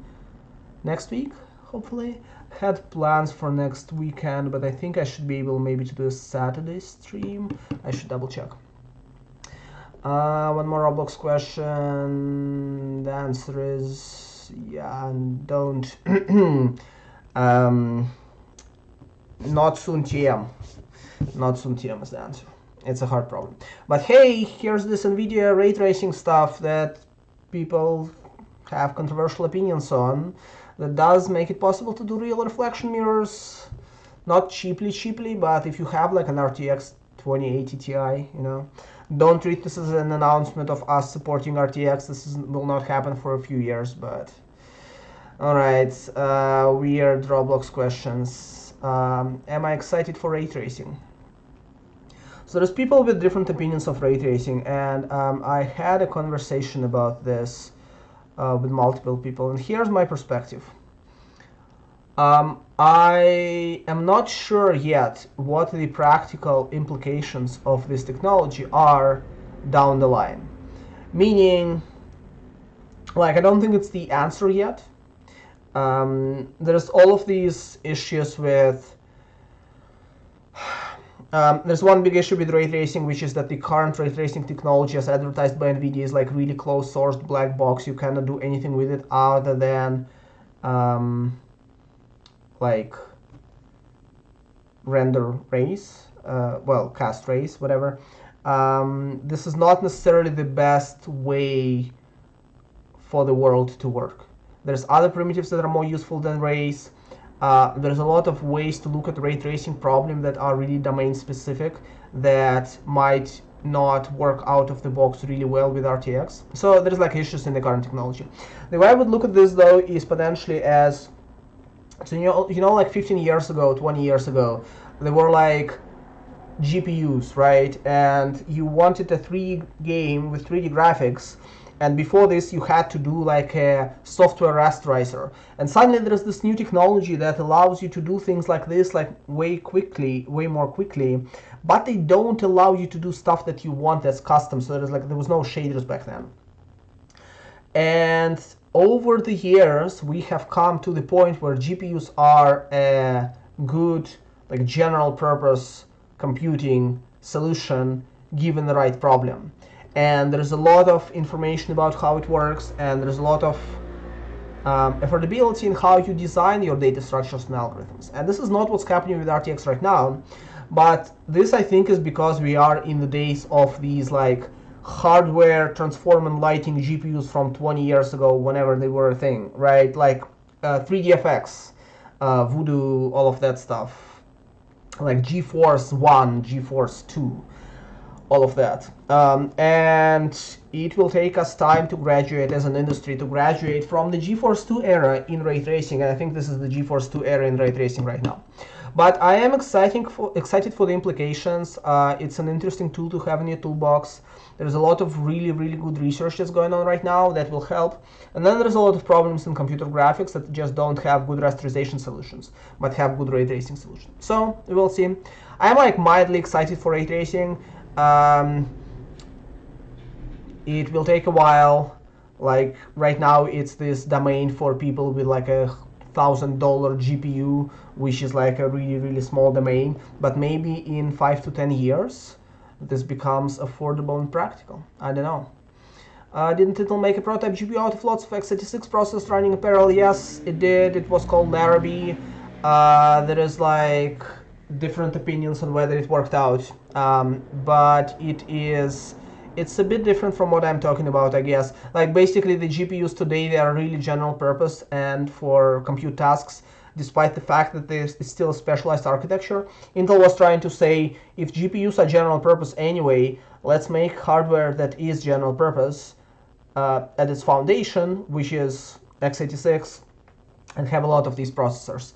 next week, hopefully. Had plans for next weekend, but I think I should be able maybe to do a Saturday stream. I should double check. One more Roblox question. The answer is yeah, and don't. Not soon TM. Not soon TM is the answer. It's a hard problem. But hey, here's this NVIDIA ray tracing stuff that people have controversial opinions on, that does make it possible to do real reflection mirrors. Not cheaply, but if you have like an RTX 2080 Ti, you know, don't treat this as an announcement of us supporting RTX. Will not happen for a few years, but alright. Weird Roblox questions. Am I excited for ray tracing? So there's people with different opinions of ray tracing, and I had a conversation about this with multiple people, and here's my perspective. I am not sure yet what the practical implications of this technology are down the line. Meaning, like, I don't think it's the answer yet. There's all of these issues with there's one big issue with ray tracing, which is that the current ray tracing technology as advertised by NVIDIA is like really closed sourced black box. You cannot do anything with it other than like render rays, well, cast rays, whatever. This is not necessarily the best way for the world to work. There's other primitives that are more useful than rays. There's a lot of ways to look at ray tracing problem that are really domain specific that might not work out of the box really well with RTX. So there's like issues in the current technology. The way I would look at this though is potentially as, so you know like 15 years ago, 20 years ago, there were like GPUs, right? And you wanted a 3D game with 3D graphics. And before this, you had to do like a software rasterizer. And suddenly there's this new technology that allows you to do things like this, like way more quickly, but they don't allow you to do stuff that you want as custom. So there was no shaders back then. And over the years, we have come to the point where GPUs are a good, like general purpose computing solution given the right problem. And there's a lot of information about how it works, and there's a lot of affordability in how you design your data structures and algorithms. And this is not what's happening with RTX right now, but this I think is because we are in the days of these like hardware transform and lighting GPUs from 20 years ago, whenever they were a thing, right? Like 3DFX, Voodoo, all of that stuff, like GeForce 1, GeForce 2. All of that. And it will take us time to graduate as an industry, to graduate from the GeForce 2 era in ray tracing. And I think this is the GeForce 2 era in ray tracing right now. But I am excited for the implications. It's an interesting tool to have in your toolbox. There's a lot of really good research that's going on right now that will help. And then there's a lot of problems in computer graphics that just don't have good rasterization solutions, but have good ray tracing solutions. So we will see. I'm like mildly excited for ray tracing. It will take a while. Like right now it's this domain for people with like a $1,000 GPU, which is like a really small domain, but maybe in 5 to 10 years this becomes affordable and practical. I don't know. Didn't Intel make a prototype GPU out of lots of x86 processors running in parallel? Yes, it did. It was called Larrabee. There is like different opinions on whether it worked out, but it's a bit different from what I'm talking about, I guess. Like basically the GPUs today, they are really general purpose and for compute tasks, despite the fact that there's still a specialized architecture. Intel was trying to say, if GPUs are general purpose anyway, let's make hardware that is general purpose at its foundation, which is x86, and have a lot of these processors.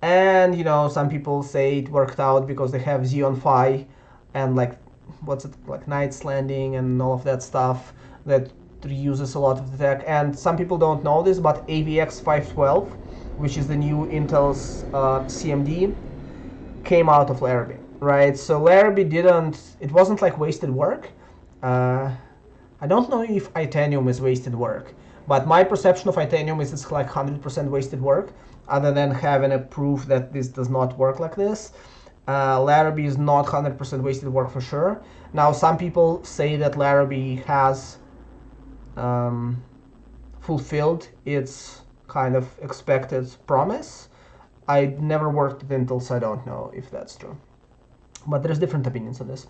And you know, some people say it worked out because they have Xeon Phi and like what's it, like Knight's Landing and all of that stuff that reuses a lot of the tech. And some people don't know this, but AVX 512, which is the new Intel's CMD, came out of Larrabee. right? So Larrabee it wasn't like wasted work. I don't know if Itanium is wasted work, but my perception of Itanium is it's like 100% wasted work, other than having a proof that this does not work like this. Larrabee is not 100% wasted work for sure. Now, some people say that Larrabee has fulfilled its kind of expected promise. I never worked at Intel, so I don't know if that's true. But there's different opinions on this.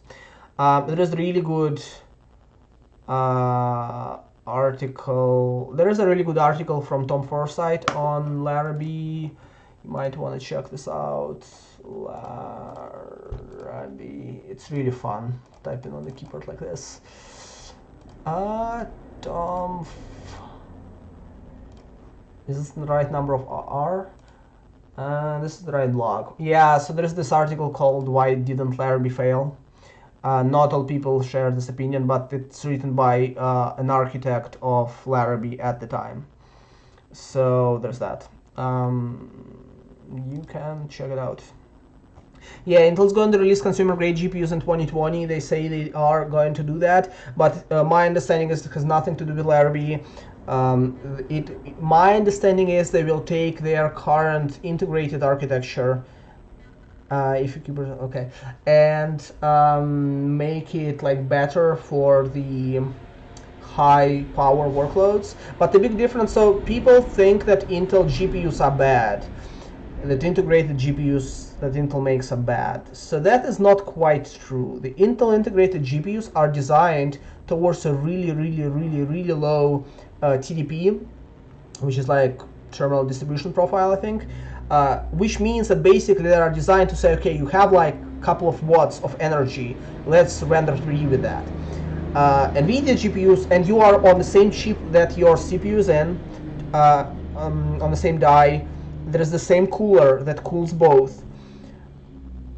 There is really good article. There is a really good article from Tom Forsyth on Larrabee. You might want to check this out. Larrabee. It's really fun typing on the keyboard like this. Tom. Is this the right number of R? This is the right blog. Yeah, so there's this article called "Why Didn't Larrabee Fail?" Not all people share this opinion, but it's written by an architect of Larrabee at the time. So there's that. You can check it out. Yeah, Intel's going to release consumer-grade GPUs in 2020. They say they are going to do that, but my understanding is it has nothing to do with Larrabee. My understanding is they will take their current integrated architecture, if you keep it okay, and make it like better for the high power workloads. But the big difference, so people think that Intel GPUs are bad, that integrated GPUs that Intel makes are bad. So that is not quite true. The Intel integrated GPUs are designed towards a really low TDP, which is like terminal distribution profile, I think, which means that basically they are designed to say, okay, you have like a couple of watts of energy, let's render 3D with that. NVIDIA GPUs, and you are on the same chip that your CPU is in, on the same die, there is the same cooler that cools both.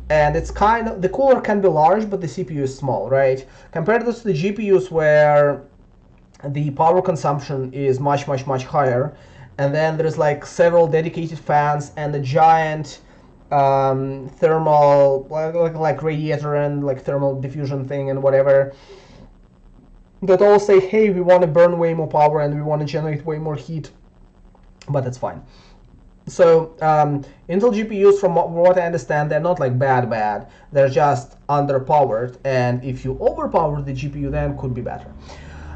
And it's kind of, the cooler can be large, but the CPU is small, right? Compared to the GPUs where the power consumption is much higher, and then there's like several dedicated fans and a giant thermal, like radiator and like thermal diffusion thing and whatever, that all say, hey, we want to burn way more power and we want to generate way more heat, but it's fine. So Intel GPUs, from what I understand, they're not like bad, they're just underpowered, and if you overpower the GPU, then could be better.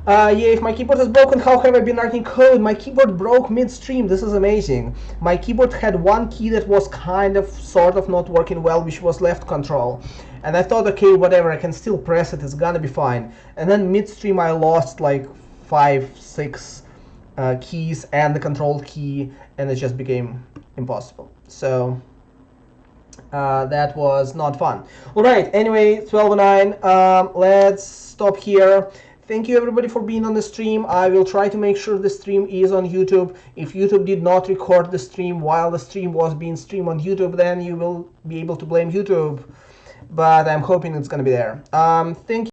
Yeah, if my keyboard is broken, how have I been writing code? My keyboard broke midstream. This is amazing. My keyboard had one key that was kind of, sort of not working well, which was left control. And I thought, okay, whatever, I can still press it, it's gonna be fine. And then midstream I lost like 5-6 keys and the control key, and it just became impossible. So that was not fun. All right, anyway, 12:09. Let's stop here. Thank you everybody for being on the stream. I will try to make sure the stream is on YouTube. If YouTube did not record the stream while the stream was being streamed on YouTube, then you will be able to blame YouTube. But I'm hoping it's going to be there. Thank you.